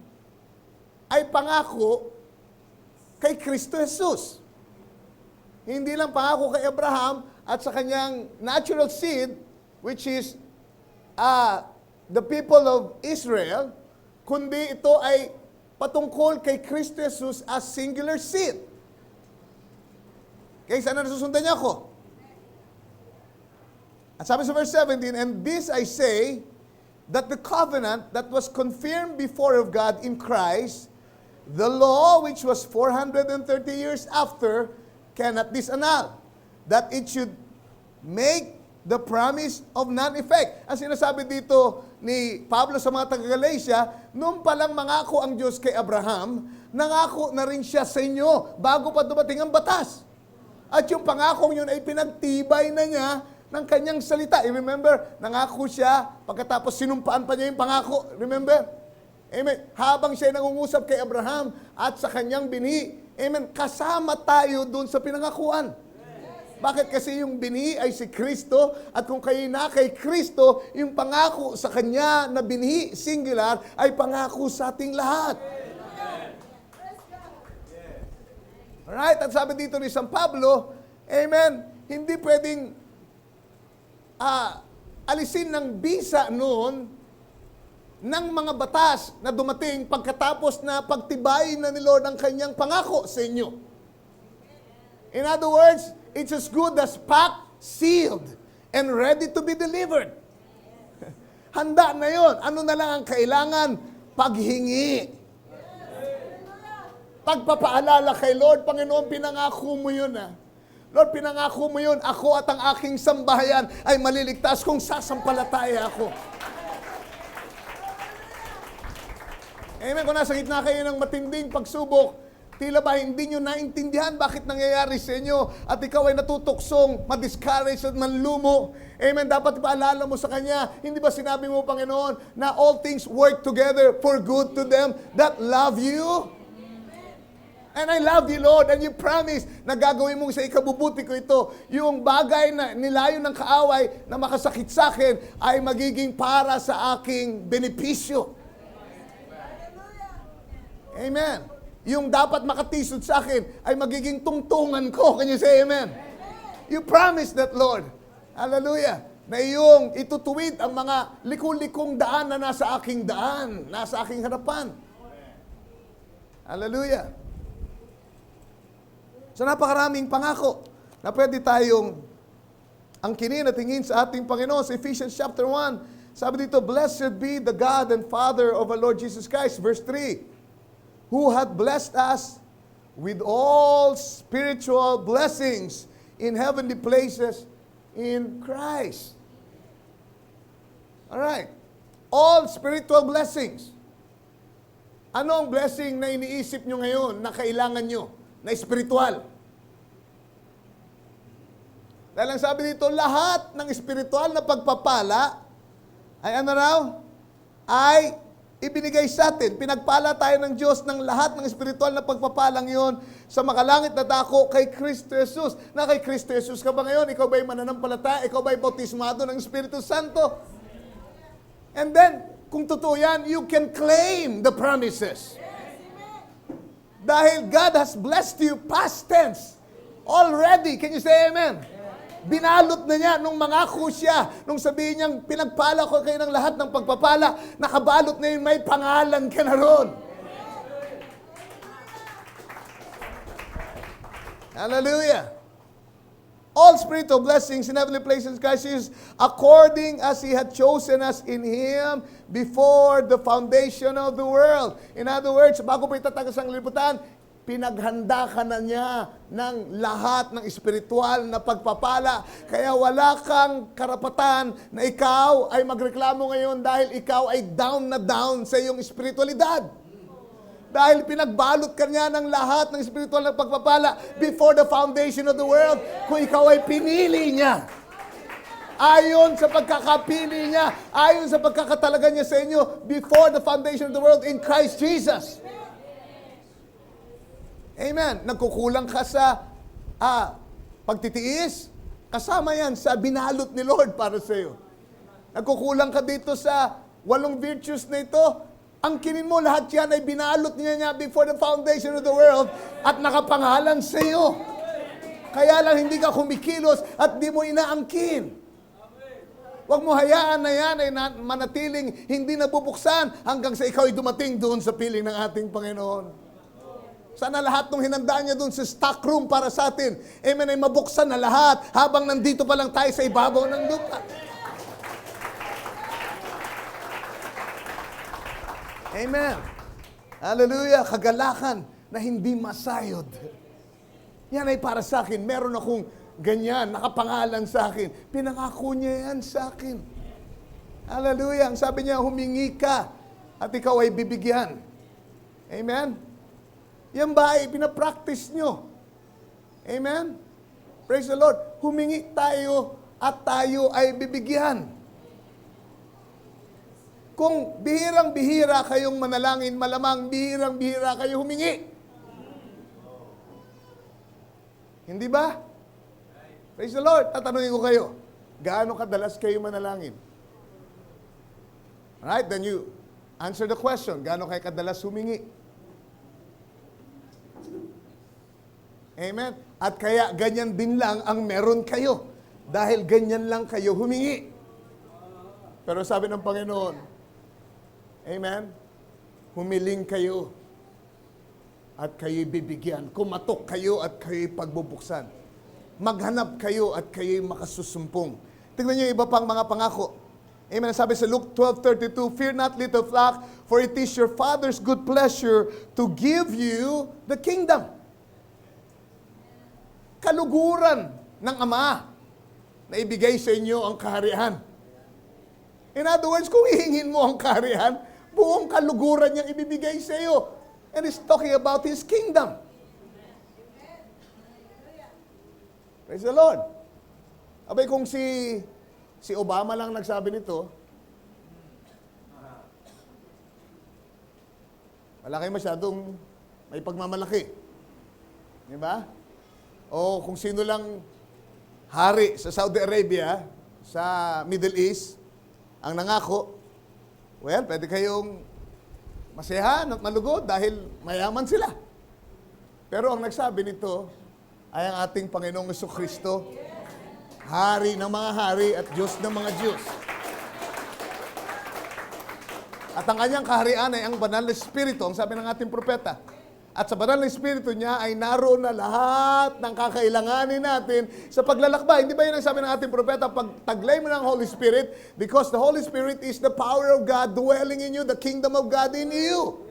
ay pangako kay Kristo Jesus. Hindi lang pangako kay Abraham at sa kanyang natural seed, which is the people of Israel, kundi ito ay patungkol kay Kristo Jesus as singular seed. Okay, saan na nasusundan niya ako? At sabi sa verse 17, and this I say, that the covenant that was confirmed before of God in Christ, the law which was 430 years after, cannot disannul, that it should make the promise of non-effect. Ang sinasabi dito ni Pablo sa mga taga-Galatia, nung palang mangako ang Diyos kay Abraham, nangako na rin siya sa inyo bago pa dumating ang batas. At yung pangakong yun ay pinagtibay na niya ng kanyang salita. I-remember, nangako siya, pagkatapos sinumpaan pa niya yung pangako. Remember? Amen. Habang siya nangungusap kay Abraham at sa kanyang binhi, amen, kasama tayo doon sa pinangakuan. Bakit? Kasi yung binhi ay si Kristo, at kung kayo na kay Kristo, yung pangako sa kanya na binhi, singular, ay pangako sa ating lahat. Alright? At sabi dito ni San Pablo, amen, hindi pwedeng alisin ng bisa noon ng mga batas na dumating pagkatapos na pagtibay na ni Lord ang kanyang pangako sa inyo. In other words, it's as good as packed, sealed, and ready to be delivered. Handa na yon. Ano na lang ang kailangan? Paghingi. Pagpapaalala kay Lord, Panginoon, pinangako mo yun Lord, pinangako mo yun, ako at ang aking sambahayan ay maliligtas kung sasampalataya ako. Amen. Kung nasa gitna kayo ng matinding pagsubok, tila ba hindi nyo naintindihan bakit nangyayari sa inyo at ikaw ay natutuksong, ma-discourage at manlumo. Amen. Dapat ipaalala mo sa Kanya, hindi ba sinabi mo, Panginoon, na all things work together for good to them that love you? And I love you, Lord, and you promise na gagawin mo sa ikabubuti ko ito. Yung bagay na nilayo ng kaaway na makasakit sa akin ay magiging para sa aking benepisyo. Amen. yung dapat makatisod sa akin ay magiging tungtungan ko. Can you say amen? You promised that, Lord. Hallelujah. Na iyong itutuwid ang mga liku-likong daan na nasa aking daan, nasa aking harapan. Hallelujah. So napakaraming pangako na pwede tayong angkinin at tingin sa ating Panginoon. Sa Ephesians chapter 1, sabi dito, "Blessed be the God and Father of our Lord Jesus Christ," verse 3, "who hath blessed us with all spiritual blessings in heavenly places in Christ." Alright. All spiritual blessings. Ano ang blessing na iniisip nyo ngayon na kailangan nyo? Na spiritual? Dahil ang sabi dito, lahat ng spiritual na pagpapala ay ano raw? Ay ibinigay sa atin. Pinagpala tayo ng Diyos ng lahat ng spiritual na pagpapalang yon sa makalangit na dako kay Kristo Jesus. Na kay Kristo Jesus ka ba ngayon? Ikaw ba'y mananampalataya? Ikaw ba'y bautismado ng Espiritu Santo? And then, kung totoo yan, you can claim the promises. Dahil God has blessed you past tense already. Can you say amen? Binalot na niya nung mangako siya, nung sabihin niyang pinagpala ko kayo ng lahat ng pagpapala, nakabalot na yun, may pangalan ka na ron. Hallelujah. All spiritual blessings in heavenly places, Christ Jesus, according as He had chosen us in Him before the foundation of the world. In other words, bago pa itatagas ang liputan, pinaghanda ka na niya ng lahat ng espiritual na pagpapala. Kaya wala kang karapatan na ikaw ay magreklamo ngayon dahil ikaw ay down na down sa iyong espiritualidad. Dahil pinagbalot ka niya ng lahat ng espiritual na pagpapala before the foundation of the world, kung ikaw ay pinili niya. Ayon sa pagkakapili niya, ayon sa pagkakatalaga niya sa inyo before the foundation of the world in Christ Jesus. Amen. Nagkukulang ka sa pagtitiis, kasama yan sa binalot ni Lord para sa iyo. Nagkukulang ka dito sa 8 virtues na ito, angkinin mo, lahat yan ay binalot niya before the foundation of the world at nakapangalan sa iyo. Kaya lang hindi ka kumikilos at di mo inaangkin. Huwag mo hayaan na yan ay manatiling hindi nabubuksan hanggang sa ikaw ay dumating doon sa piling ng ating Panginoon. Sana lahat ng hinandaan niya doon sa stock room para sa atin, amen, ay mabuksan na lahat habang nandito pa lang tayo sa ibabaw ng lupa. Amen. Hallelujah. Kagalakan na hindi masayod. Yan ay para sa akin. Meron akong ganyan, nakapangalan sa akin. Pinangako niya yan sa akin. Hallelujah. Ang sabi niya, humingi ka at ikaw ay bibigyan. Amen. Yan ba ay pinapractice nyo? Amen. Praise the Lord. Humingi tayo at tayo ay bibigyan. Kung bihirang-bihira kayong manalangin, malamang bihirang-bihira kayo humingi. Hindi ba? Praise the Lord. Tatanungin ko kayo, gaano kadalas kayo manalangin? Alright, then you answer the question, gaano kayo kadalas humingi? Amen? At kaya ganyan din lang ang meron kayo. Dahil ganyan lang kayo humingi. Pero sabi ng Panginoon, amen? Humiling kayo at kayo'y bibigyan. Kumatok kayo at kayo'y pagbubuksan. Maghanap kayo at kayo'y makasusumpong. Tingnan niyo iba pang mga pangako. Amen. Sabi sa Luke 12:32, "Fear not, little flock, for it is your Father's good pleasure to give you the kingdom." Kaluguran ng Ama na ibigay sa inyo ang kaharian. In other words, kung ihingin mo ang kaharian, buong kaluguran niyang ibibigay sa iyo. And he's talking about His kingdom. Praise the Lord. Abay, kung si Obama lang nagsabi nito, wala kayo masyadong may pagmamalaki. Di ba? O kung sino lang hari sa Saudi Arabia, sa Middle East, ang nangako, well, pwede kayong masayahan at malugod dahil mayaman sila. Pero ang nagsabi nito ay ang ating Panginoong Jesucristo, Hari ng mga hari at Diyos ng mga Diyos. At ang kanyang kaharian ay ang banal na Espiritu, ang sabi ng ating propeta. At sa banal na Espiritu niya ay naroon na lahat ng kakailanganin natin sa paglalakbay. Hindi ba yun ang sabi ng ating propeta? Pag taglay mo ng Holy Spirit, because the Holy Spirit is the power of God dwelling in you, the kingdom of God in you.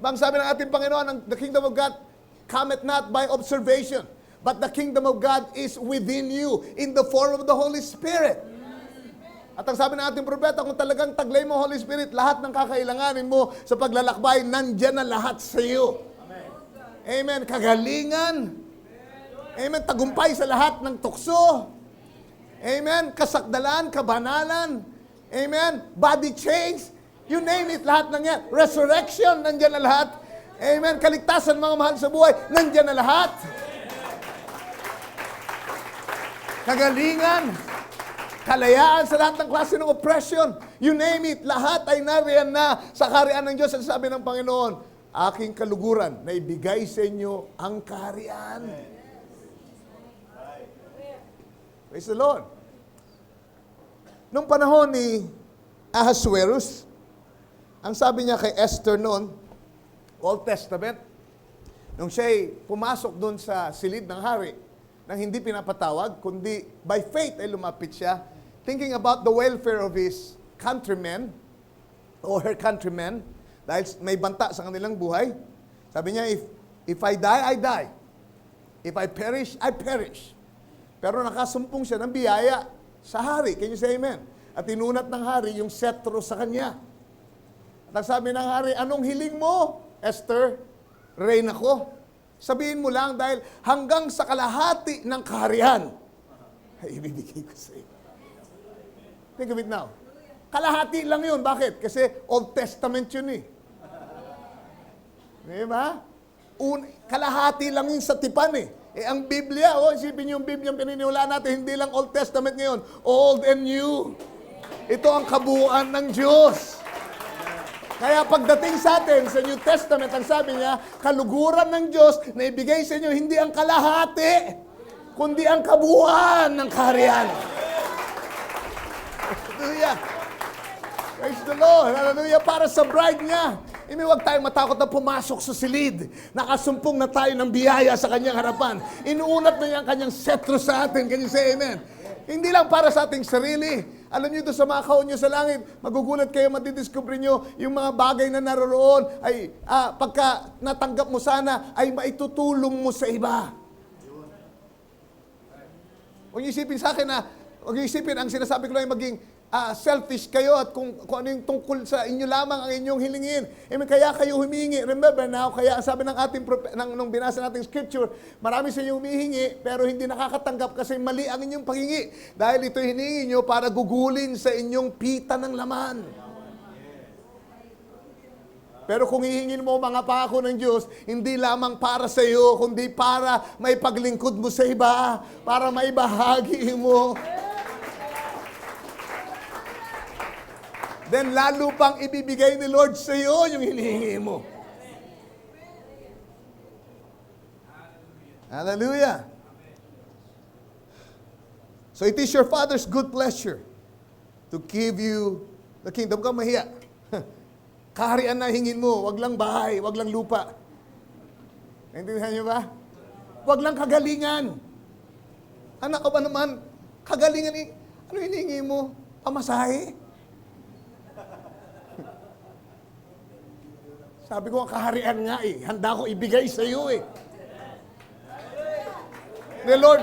Bang sabi ng ating Panginoon, the kingdom of God cometh not by observation, but the kingdom of God is within you in the form of the Holy Spirit. At ang sabi ng ating propeta, kung talagang taglay mo, Holy Spirit, lahat ng kakailanganin mo sa paglalakbay, nandyan na lahat sa iyo. Amen. Kagalingan. Amen. Tagumpay sa lahat ng tukso. Amen. Kasakdalan, kabanalan. Amen. Body change. You name it, lahat ng yan. Resurrection, nandyan na lahat. Amen. Kaligtasan, mga mahal sa buhay, nandyan na lahat. Kagalingan. Kalayaan sa lahat ng klase ng oppression. You name it, lahat ay nariyan na sa kaharian ng Diyos. Ang sabi ng Panginoon, aking kaluguran na ibigay sa inyo ang kaharian. Praise the Lord. Nung panahon ni Ahasuerus, ang sabi niya kay Esther noon, Old Testament, nung siya'y pumasok doon sa silid ng hari, nang hindi pinapatawag, kundi by faith ay lumapit siya, thinking about the welfare of his countrymen, or her countrymen, dahil may banta sa kanilang buhay. Sabi niya, if I die, I die. If I perish, I perish. Pero nakasumpong siya ng biyaya sa hari. Can you say amen? At inunat ng hari yung setro sa kanya. At sabi ng hari, anong hiling mo, Esther? Reign ako. Sabihin mo lang dahil hanggang sa kalahati ng kaharian ay ibibigay ko sa iyo. Think of it now. Kalahati lang yun. Bakit? Kasi Old Testament yun eh. Diba? Kalahati lang yun sa tipan eh. Ang Biblia, isipin yung Biblia ang pininiwalaan natin, hindi lang Old Testament ngayon, Old and New. Ito ang kabuuan ng Diyos. Kaya pagdating sa atin, sa New Testament, ang sabi niya, kaluguran ng Diyos na ibigay sa inyo, hindi ang kalahati, kundi ang kabuuan ng kaharian. Hallelujah. Praise the Lord. Hallelujah. Para sa bride niya. Huwag tayong matakot na pumasok sa silid. Nakasumpong na tayo ng biyaya sa kanyang harapan. Inuunat na niya ang kanyang setro sa atin. Can you say amen? Hindi lang para sa ating sarili. Alam niyo doon sa mga kaon niyo sa langit, magugulat kayo, matidiscover niyo yung mga bagay na naroroon ay pagka natanggap mo sana, ay maitutulong mo sa iba. Huwag niyo isipin sa akin na, huwag niyo isipin, ang sinasabi ko lang ay maging selfish kayo at kung ano yung tungkol sa inyo lamang ang inyong hilingin. Kaya kayo humingi. Remember now, kaya ang sabi ng ating, nung binasa nating scripture, marami sa inyo humihingi, pero hindi nakakatanggap kasi mali ang inyong paghingi. Dahil ito hiningi nyo para gugulin sa inyong pita ng laman. Pero kung hihingin mo mga pangako ng Diyos, hindi lamang para sa iyo, kundi para may paglingkod mo sa iba, para may bahagi mo. Then lalo pang ibibigay ni Lord sa iyo yung hinihingi mo. Hallelujah. So it is your Father's good pleasure to give you the kingdom. Huwag kang mahiya. Kaharian na hingin mo, wag lang bahay, wag lang lupa. Naintindihan niyo ba? Wag lang kagalingan. Anak ko ba naman, kagalingan, ano hinihingi mo? Pamasahe? Sabi ko, ang kaharian nga eh. Handa ko ibigay sa iyo eh. De Lord,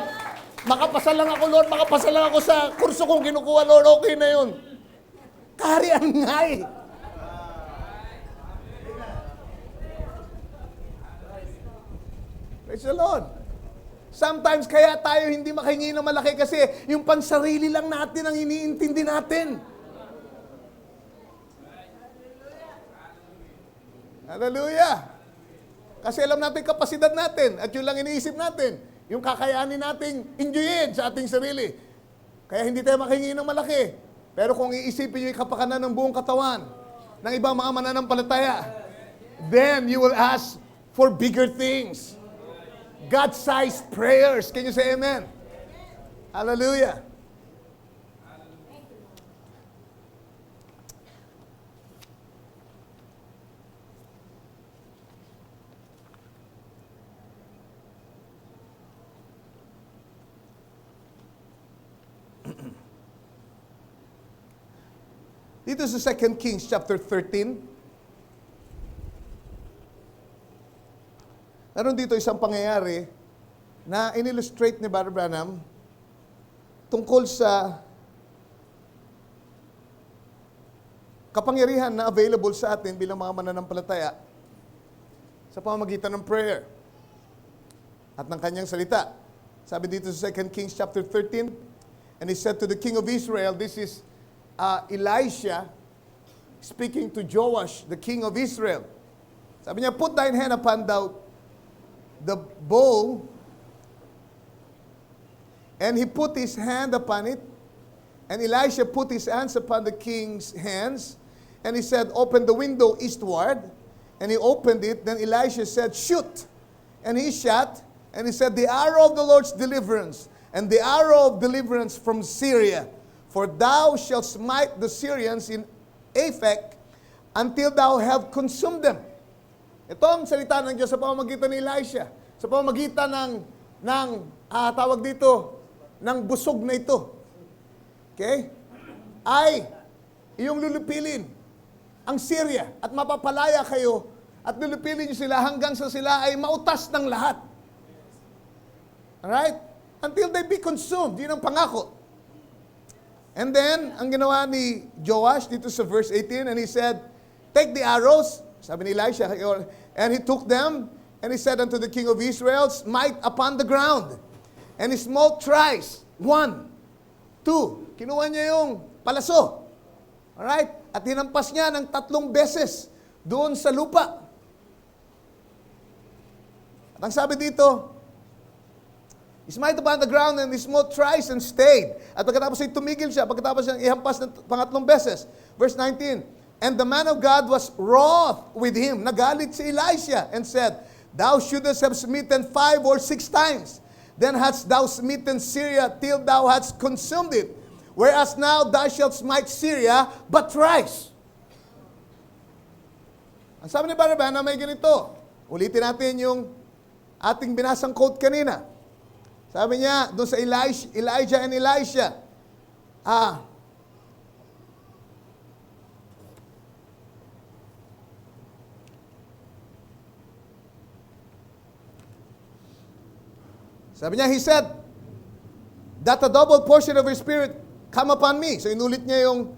makapasa lang ako, Lord. Makapasa lang ako sa kurso kong kinukuha, Lord. Okay na yun. Kaharian nga eh. Praise the Lord. Sometimes kaya tayo hindi makahingi ng malaki kasi yung pansarili lang natin ang iniintindi natin. Hallelujah! Kasi alam natin kapasidad natin at yun lang iniisip natin. Yung kakayanin nating enjoyin sa ating sarili. Kaya hindi tayo makahingi ng malaki. Pero kung iisipin nyo yung kapakanan ng buong katawan ng ibang mga mananampalataya, then you will ask for bigger things. God-sized prayers. Can you say amen? Hallelujah. Dito sa 2 Kings chapter 13, naroon dito isang pangyayari na in-illustrate ni Brother Branham tungkol sa kapangyarihan na available sa atin bilang mga mananampalataya sa pamamagitan ng prayer at ng kanyang salita. Sabi dito sa 2 Kings chapter 13, and he said to the king of Israel, this is Elisha speaking to Joash, the king of Israel. Sabi niya, put thine hand upon the bow. And he put his hand upon it. And Elisha put his hands upon the king's hands. And he said, open the window eastward. And he opened it. Then Elisha said, shoot. And he shot. And he said, the arrow of the Lord's deliverance, and the arrow of deliverance from Syria. For thou shalt smite the Syrians in Aphek until thou have consumed them. Ito ang salita ng Diyos sa pamamagitan ni Elisha. Sa pamamagitan ng tawag dito, ng busog na ito. Okay? Ay, iyong lulupilin ang Syria at mapapalaya kayo at lulupilin niyo sila hanggang sa sila ay mautas ng lahat. Alright? Until they be consumed. Yun ang pangako. And then, ang ginawa ni Joash dito sa verse 18, and he said, take the arrows, sabi ni Elisha, and he took them, and he said unto the king of Israel, smite upon the ground. And he smote thrice. 1, 2. Kinuha niya yung palaso. Alright? At hinampas niya ng 3 beses doon sa lupa. At ang sabi dito, he smite upon the ground and he smote thrice and stayed. At pagkatapos ay tumigil siya, pagkatapos siyang ihampas ng 3 beses. Verse 19, and the man of God was wroth with him. Nagalit si Elisha and said, thou shouldest have smitten 5 or 6 times. Then hadst thou smitten Syria till thou hadst consumed it. Whereas now thou shalt smite Syria but thrice. Ang sabi ni Barnabas na may ganito. Ulitin natin yung ating binasang quote kanina. Sabi niya, doon sa Elijah and Elisha, sabi niya, he said, that a double portion of your spirit come upon me. So inulit niya yung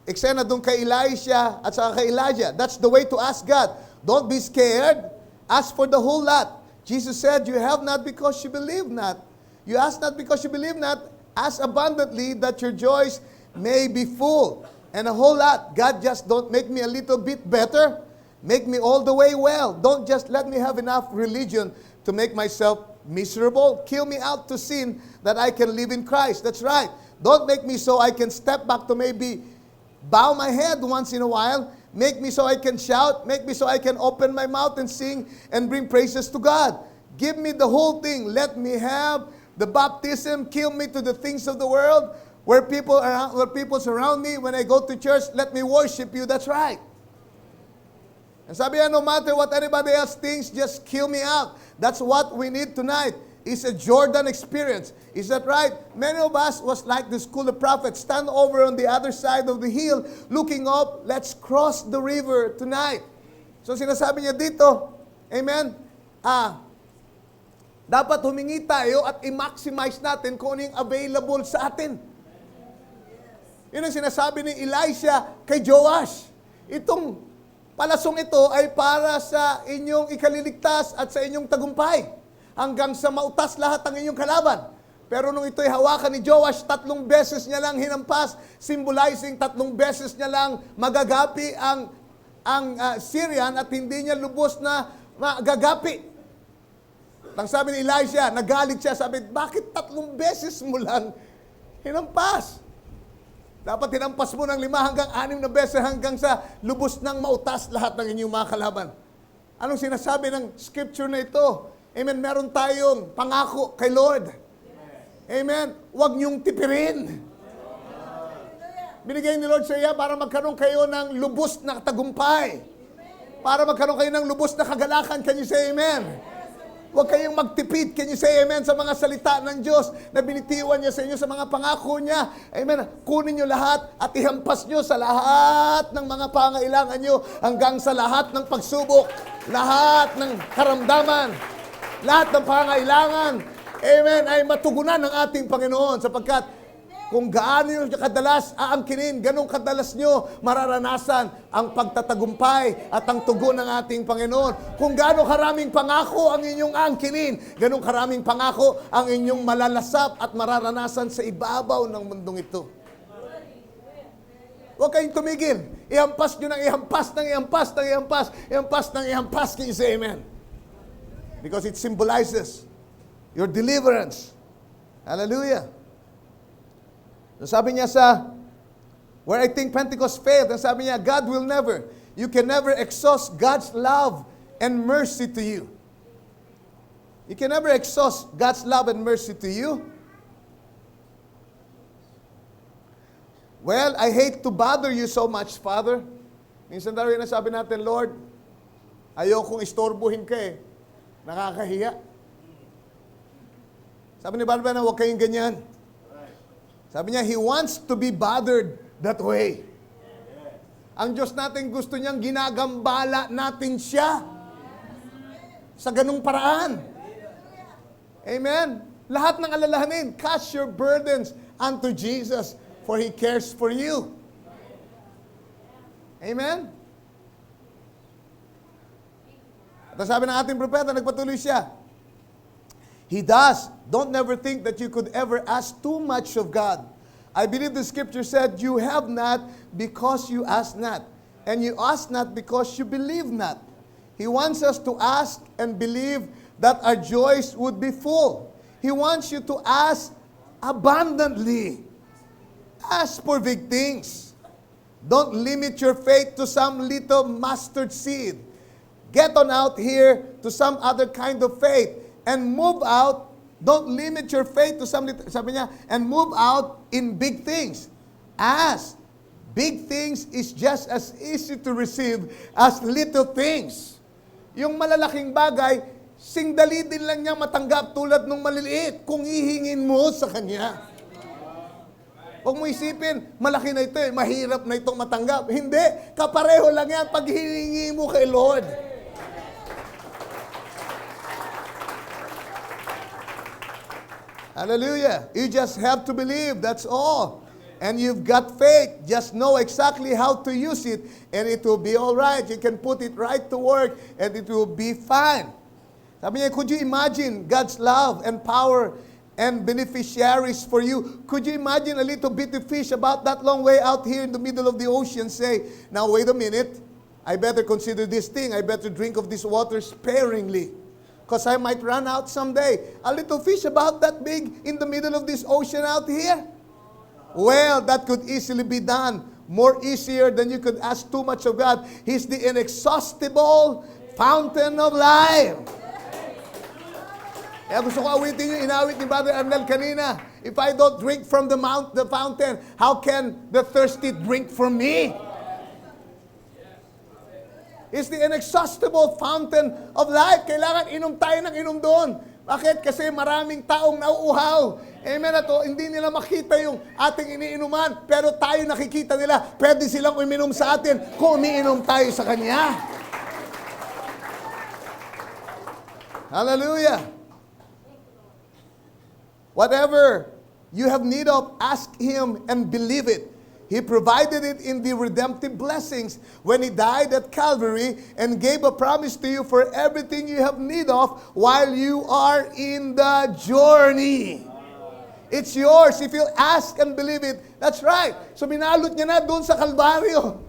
eksena doon kay Elisha at saka kay Elijah. That's the way to ask God. Don't be scared. Ask for the whole lot. Jesus said, you have not because you believe not. You ask not because you believe not. Ask abundantly that your joys may be full. And a whole lot. God, just don't make me a little bit better. Make me all the way well. Don't just let me have enough religion to make myself miserable. Kill me out to sin that I can live in Christ. That's right. Don't make me so I can step back to maybe bow my head once in a while. Make me so I can shout. Make me so I can open my mouth and sing and bring praises to God. Give me the whole thing. Let me have the baptism. Kill me to the things of the world. Where people surround me. When I go to church, let me worship you. That's right. And sabi niya, no matter what anybody else thinks, just kill me out. That's what we need tonight. It's a Jordan experience. Is that right? Many of us was like the school of prophets. Stand over on the other side of the hill, looking up, let's cross the river tonight. So sinasabi niya dito, amen, dapat humingi tayo at i-maximize natin kung ano yung available sa atin. Yun ang sinasabi ni Elisha kay Joash. Itong palasong ito ay para sa inyong ikaliligtas at sa inyong tagumpay. Hanggang sa mautas lahat ang inyong kalaban. Pero nung ito'y hawakan ni Joash, 3 beses niya lang hinampas, symbolizing 3 beses niya lang magagapi ang Syrian at hindi niya lubos na magagapi. Ang sabi ni Elisha, nagalit siya, sabi, bakit 3 beses mo lang hinampas? Dapat hinampas mo ng 5 hanggang 6 na beses hanggang sa lubos ng mautas lahat ng inyong mga kalaban. Anong sinasabi ng scripture na ito? Amen. Meron tayong pangako kay Lord. Amen. Huwag niyong tipirin. Binigay ni Lord sa iya para magkaroon kayo ng lubos na tagumpay. Para magkaroon kayo ng lubos na kagalakan. Can you say amen? Huwag kayong magtipid. Can you say amen sa mga salita ng Diyos na binitiwan niya sa inyo, sa mga pangako niya. Amen. Kunin niyo lahat at ihampas niyo sa lahat ng mga pangailangan niyo hanggang sa lahat ng pagsubok, lahat ng karamdaman, lahat ng pangailangan. Amen. Ay matugunan ng ating Panginoon sapagkat kung gaano nyo kadalas aangkinin, ganun kadalas nyo mararanasan ang pagtatagumpay at ang tugon ng ating Panginoon. Kung gaano karaming pangako ang inyong aangkinin, ganun karaming pangako ang inyong malalasap at mararanasan sa ibabaw ng mundong ito. Huwag kayong tumigil. Ihampas nyo ng ihampas, ng ihampas, ng ihampas, ihampas, ng ihampas. Can you say amen? Because it symbolizes your deliverance. Hallelujah. So sabi niya where I think Pentecost failed, sabi niya, you can never exhaust God's love and mercy to you. You can never exhaust God's love and mercy to you. Well, I hate to bother you so much, Father. Minsan daw rin sabi natin, Lord, ayokong istorbohin ka eh. Nakakahiya. Sabi ni Barbara, huwag kayong ganyan. Sabi niya, He wants to be bothered that way. Ang Diyos natin gusto niyang ginagambala natin siya sa ganung paraan. Amen? Lahat ng alalahanin, cast your burdens unto Jesus, for He cares for you. Amen? At sabi ng ating propeta, nagpatuloy siya, He does. Don't never think that you could ever ask too much of God. I believe the scripture said, you have not because you ask not. And you ask not because you believe not. He wants us to ask and believe that our joys would be full. He wants you to ask abundantly. Ask for big things. Don't limit your faith to some little mustard seed. Get on out here to some other kind of faith. And move out, don't limit your faith to some, sabi niya, and move out in big things. As big things is just as easy to receive as little things. Yung malalaking bagay, singdali din lang niya matanggap tulad ng maliliit kung hihingin mo sa Kanya. Huwag mo isipin, malaki na ito eh, mahirap na itong matanggap. Hindi, kapareho lang yan pag hihingi mo kay Lord. Hallelujah. You just have to believe, that's all. And you've got faith. Just know exactly how to use it and it will be all right. You can put it right to work and it will be fine. Sabi niya, could you imagine God's love and power and beneficiaries for you? Could you imagine a little bitty fish about that long way out here in the middle of the ocean say, now wait a minute, I better consider this thing. I better drink of this water sparingly, because I might run out someday. A little fish about that big in the middle of this ocean out here? Well, that could easily be done. More easier than you could ask too much of God. He's the inexhaustible fountain of life. Kaya gusto ko awitin yung inawit ni Brother Arnel kanina. If I don't drink from the fountain, how can the thirsty drink from me? Is the inexhaustible fountain of life. Kailangan inom tayo ng inom doon. Bakit? Kasi maraming taong nauuhaw. Amen na to. Hindi nila makita yung ating iniinuman, pero tayo nakikita nila. Pwede silang uminom sa atin kung umiinom tayo sa Kanya. Hallelujah. Whatever you have need of, ask Him and believe it. He provided it in the redemptive blessings when He died at Calvary and gave a promise to you for everything you have need of while you are in the journey. It's yours if you ask and believe it. That's right. So binalot niya na doon sa Kalbaryo.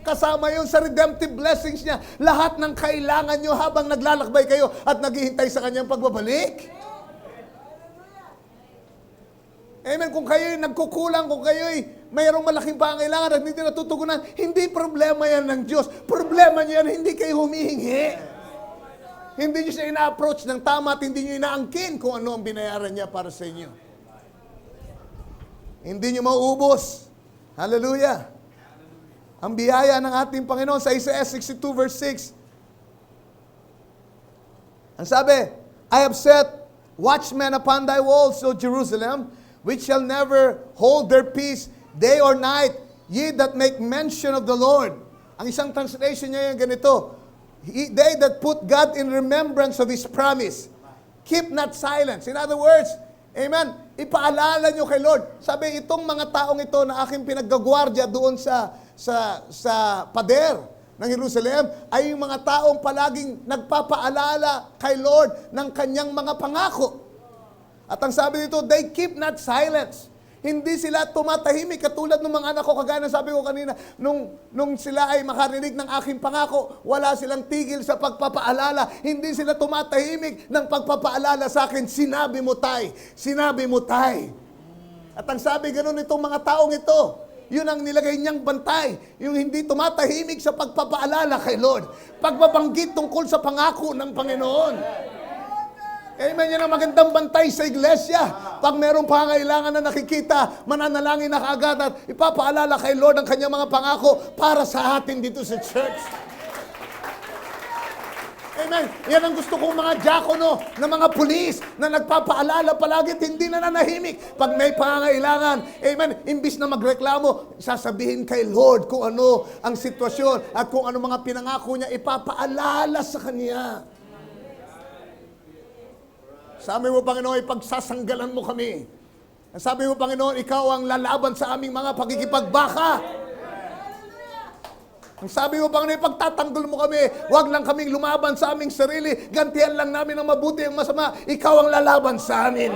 Kasama yun sa redemptive blessings niya. Lahat ng kailangan nyo habang naglalakbay kayo at naghihintay sa Kanyang pagbabalik. Amen. Kung kayo'y nagkukulang, kung kayo'y mayroong malaking pangailangan at hindi natutugunan, hindi problema yan ng Diyos. Problema niya yan, hindi kayo humihingi. Hindi nyo siya ina-approach ng tama at hindi nyo inaangkin kung ano ang binayaran niya para sa inyo. Hindi nyo mauubos. Hallelujah. Ang biyaya ng ating Panginoon sa Isaiah 62 verse 6. Ang sabi, I have set watchmen upon thy walls, O Jerusalem, which shall never hold their peace day or night, ye that make mention of the Lord. Ang isang translation niya yung ganito, they that put God in remembrance of His promise, keep not silence. In other words, amen, ipaalala nyo kay Lord. Sabi, itong mga taong ito na aking pinaggagwardya doon sa pader ng Jerusalem, ay yung mga taong palaging nagpapaalala kay Lord ng kanyang mga pangako. At ang sabi dito, they keep not silence. Hindi sila tumatahimik katulad ng mga anak ko, kagaya ng sabi ko kanina, nung sila ay makarinig ng aking pangako, wala silang tigil sa pagpapaalala. Hindi sila tumatahimik ng pagpapaalala sa akin, sinabi mo tay, sinabi mo tay. At ang sabi ganun itong mga taong ito, yun ang nilagay niyang bantay, yung hindi tumatahimik sa pagpapaalala kay Lord. Pagbabanggit tungkol sa pangako ng Panginoon. Amen, yan ang magandang bantay sa iglesia. Pag merong pangailangan na nakikita, mananalangin na kaagad at ipapaalala kay Lord ang kanyang mga pangako para sa atin dito sa church. Amen. Yan ang gusto kong mga diakono, na mga pulis na nagpapaalala palagi at hindi na nanahimik. Pag may pangailangan, amen, imbis na magreklamo, sasabihin kay Lord kung ano ang sitwasyon at kung ano mga pinangako niya, ipapaalala sa Kanya. Sabi mo, Panginoon, ipagsasanggalan mo kami. Sabi mo, Panginoon, ikaw ang lalaban sa aming mga pagikipagbaka. Ang sabi mo, Panginoon, ipagtatanggol mo kami. Huwag lang kaming lumaban sa aming sarili. Gantihan lang namin ang mabuti, ang masama. Ikaw ang lalaban sa amin.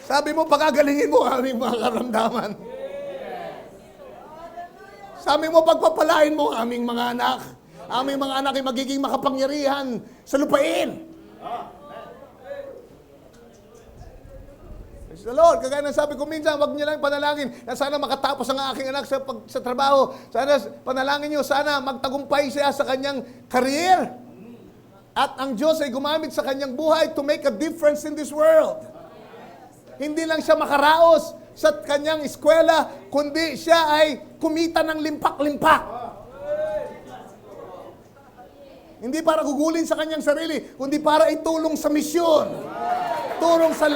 Sabi mo, pagagalingin mo ang aming mga karamdaman. Sabi mo, pagpapalain mo ang aming mga anak. Aming mga anak ay magiging makapangyarihan sa lupain. Praise the Lord. Kagaya ng sabi ko minsan, wag niyo lang panalangin na sana makatapos ang aking anak sa trabaho. Sana panalangin niyo, sana magtagumpay siya sa kanyang career. At ang Diyos ay gumamit sa kanyang buhay to make a difference in this world. Hindi lang siya makaraos sa kanyang eskwela, kundi siya ay kumita ng limpak-limpak. Hindi para gugulin sa kanyang sarili, kundi para itulong sa misyon. Tulong sa...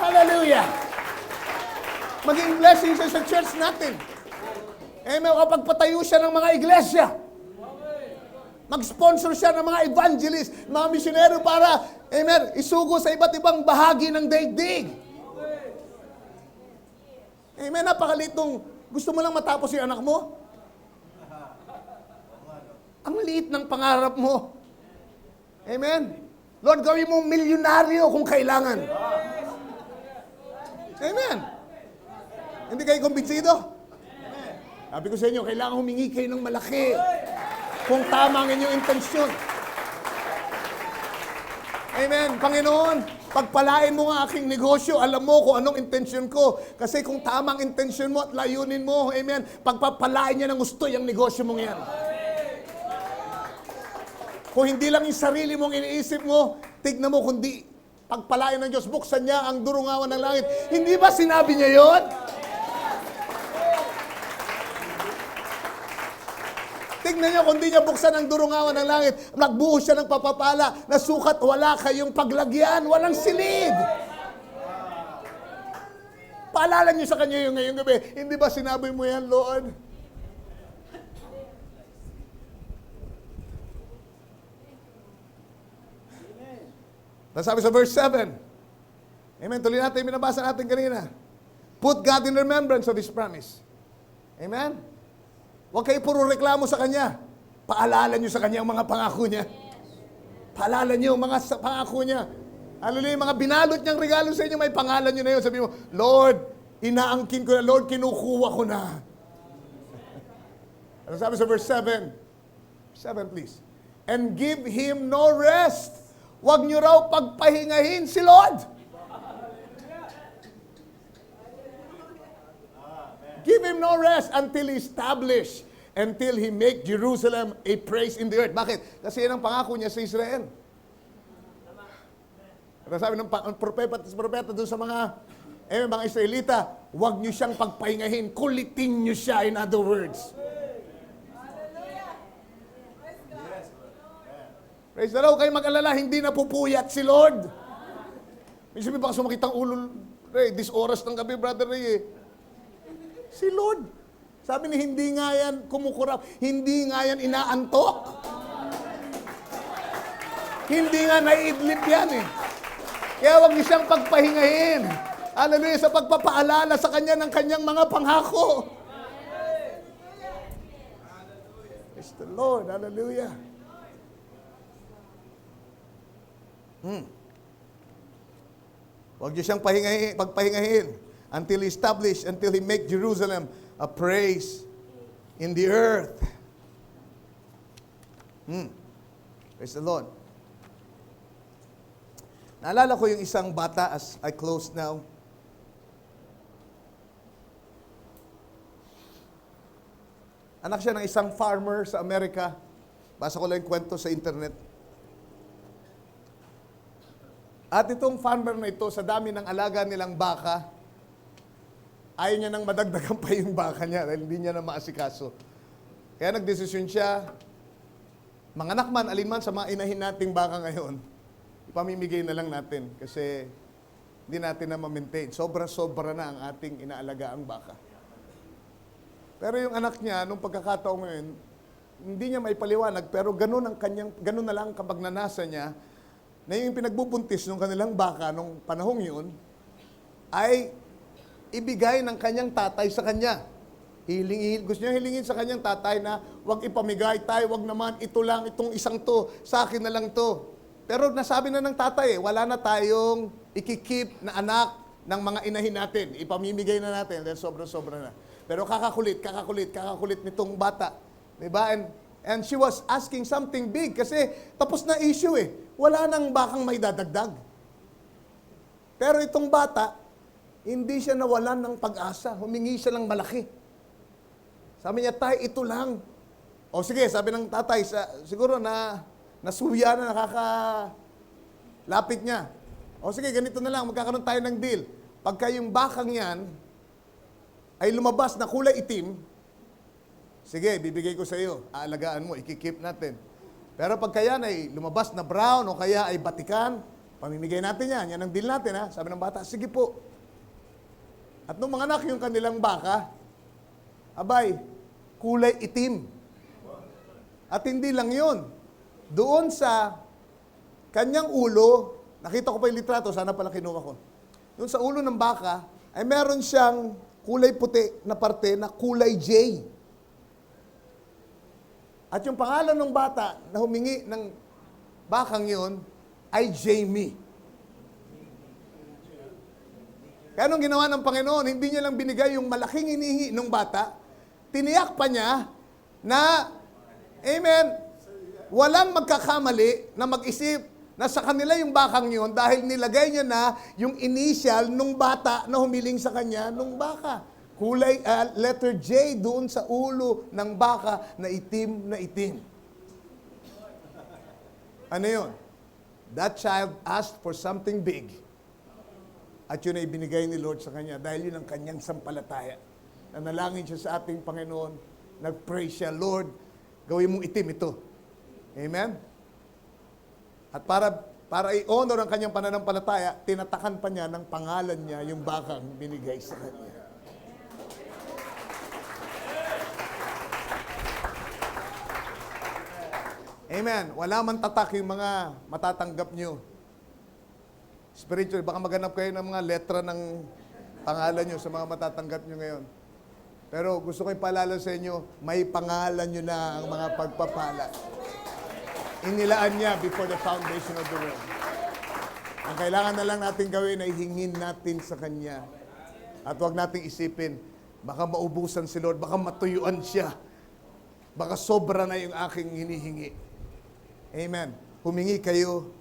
Hallelujah! Maging blessing siya sa church natin. Amen. Kapag patayo siya ng mga iglesia, mag-sponsor siya ng mga evangelist, mga misyonero para, amen, isugo sa iba't ibang bahagi ng daigdig. Amen. Napakaliit nung gusto mo lang matapos yung anak mo. Ang liit ng pangarap mo. Amen. Lord, gawin mo milyonaryo kung kailangan. Amen. Hindi kayo kumbinsido? Sabi ko sa inyo, kailangan humingi kayo ng malaki kung tama ang inyong intensyon. Amen. Panginoon, pagpalain mo ang aking negosyo, alam mo kung anong intensyon ko. Kasi kung tamang intensyon mo at layunin mo, amen, pagpapalain niya ng gusto yung negosyo mong yan. Kung hindi lang yung sarili mong iniisip mo, tignan mo kundi pagpalain ng Diyos, buksan niya ang durungawan ng langit. Hindi ba sinabi niya yon? Tignan niyo, kung di niya buksan ang durungawan ng langit, nagbuhos siya ng papapala, na sukat wala kayong paglagyan, walang silid. Paalala niyo sa kanya yung ngayong gabi, hindi ba sinabi mo yan, Lord? Nasabi sa verse 7. Amen. Tuloy natin, binabasa natin kanina. Put God in remembrance of His promise. Amen. Huwag kayo puro reklamo sa Kanya. Paalala niyo sa Kanya ang mga pangako niya. Paalala niyo ang mga pangako niya. Hallelujah, mga binalot niyang regalo sa inyo, may pangalan niyo na yun. Sabi mo, Lord, inaangkin ko na. Lord, kinukuha ko na. Ano sabi sa verse 7? 7, please. And give Him no rest. Huwag niyo raw pagpahingahin si Lord. Give Him no rest until He establish until He make Jerusalem a praise in the earth. Bakit? Kasi yan ang pangako niya sa Israel. At sabi ng propeta doon sa mga Israelita, huwag niyo siyang pagpahingahin, kulitin niyo siya, in other words. Praise the Lord, kayo mag-alala, hindi na pupuyat si Lord. May sabi baka sumakit ang ulo, Ray, this oras ng gabi, Brother Ray, si Lord. Sabi ni, hindi nga yan kumukurap, hindi nga yan inaantok. Hindi nga naiidlip yan eh. Kaya huwag niyo siyang pagpahingahin. Hallelujah, sa pagpapaalala sa kanya ng kanyang mga pangako. Praise the Lord, hallelujah. Huwag niyo siyang pagpahingahin until He establish, until He make Jerusalem a praise in the earth. Praise the Lord. Naalala ko yung isang bata as I close now. Anak siya ng isang farmer sa Amerika. Basa ko lang yung kwento sa internet. At itong farmer na ito, sa dami ng alaga nilang baka, ayaw niya nang madagdagan pa yung baka niya dahil hindi niya na maasikaso. Kaya nagdesisyon siya, manganak man, alinman sa mga inahin nating baka ngayon, ipamimigay na lang natin kasi hindi natin na ma-maintain. Sobra-sobra na ang ating inaalaga ang baka. Pero yung anak niya, nung pagkakataon ngayon, hindi niya maipaliwanag, pero ganun na lang kapag nanasa niya, na yung pinagbubuntis ng kanilang baka nung panahong yun, ay ibigay ng kanyang tatay sa kanya. Gusto niya hilingin sa kanyang tatay na wag ipamigay tayo, wag naman ito lang, itong isang to, sa akin na lang to. Pero nasabi na ng tatay wala na tayong ikikip na anak ng mga inahin natin. Ipamimigay na natin dahil sobra-sobra na. Pero kakakulit nitong bata. Diba? And she was asking something big kasi tapos na issue eh. Wala nang bakang may dadagdag. Pero itong bata, hindi siya nawalan ng pag-asa. Humingi siya ng malaki. Sabi niya, tay, ito lang. O sige, sabi ng tatay, siguro na nasuya na nakakalapit niya. O sige, ganito na lang, magkakaroon tayo ng deal. Pagka yung bakang yan ay lumabas na kulay itim, sige, bibigay ko sa iyo, aalagaan mo, ikikip natin. Pero pagka yan ay lumabas na brown o kaya ay batikan, pamimigay natin yan. Yan ang deal natin, ha? Sabi ng bata, sige po. At nung mga anak yung kanilang baka, abay, kulay itim. At hindi lang yun. Doon sa kanyang ulo, nakita ko pa yung litrato, sana pala kinuha ko. Doon sa ulo ng baka, ay meron siyang kulay puti na parte na kulay J. At yung pangalan ng bata na humingi ng bakang yun ay Jamie. Kaya nung ginawa ng Panginoon, hindi niya lang binigay yung malaking hinihingi ng bata, tiniyak pa niya na, amen, walang magkakamali na mag-isip na sa kanila yung bakang yun dahil nilagay niya na yung initial nung bata na humiling sa kanya nung baka. Kulay, letter J doon sa ulo ng baka na itim na itim. Ano yun? That child asked for something big. At yun ay binigay ni Lord sa kanya dahil yun ang kanyang sampalataya. Nanalangin siya sa ating Panginoon. Nag-pray siya, Lord, gawin mong itim ito. Amen? At para i-honor ang kanyang pananampalataya, tinatakan pa niya ng pangalan niya yung bakang binigay sa kanya. Amen. Wala man tatak yung mga matatanggap nyo. Spiritually, baka maghanap kayo ng mga letra ng pangalan nyo sa mga matatanggap nyo ngayon. Pero gusto ko ipaalala sa inyo, may pangalan nyo na ang mga pagpapala. Inilaan niya before the foundation of the world. Ang kailangan na lang natin gawin ay hingin natin sa Kanya. At huwag nating isipin, baka maubusan si Lord, baka matuyuan siya. Baka sobra na yung aking hinihingi. Amen. Humingi kayo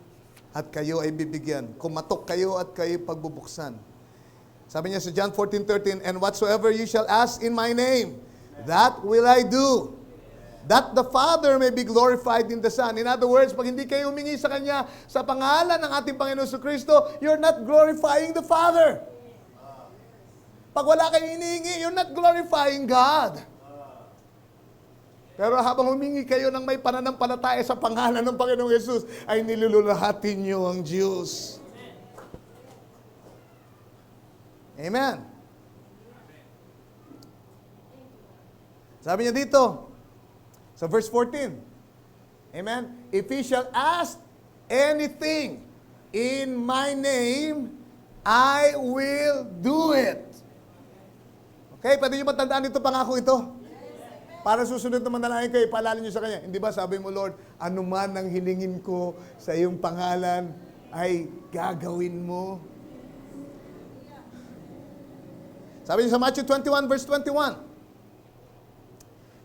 at kayo ay bibigyan. Kumatok kayo at kayo pagbubuksan. Sabi niya sa John 14:13, and whatsoever you shall ask in my name, that will I do, that the Father may be glorified in the Son. In other words, pag hindi kayo humingi sa Kanya sa pangalan ng ating Panginoon sa Kristo, you're not glorifying the Father. Pag wala kayong hinihingi, you're not glorifying God. Pero habang humingi kayo ng may pananampalataya sa pangalan ng Panginoong Jesus, ay nilululahatin niyo ang Diyos. Amen. Sabi niya dito, sa verse 14, amen, if he shall ask anything in my name, I will do it. Okay, pwede niyo matandaan ito, pangako ito. Para susunod na manalangin kayo, ipaalala niyo sa Kanya. Hindi ba sabi mo, Lord, anuman ang hiningin ko sa iyong pangalan, ay gagawin mo. Sabi niyo sa Matthew 21, verse 21,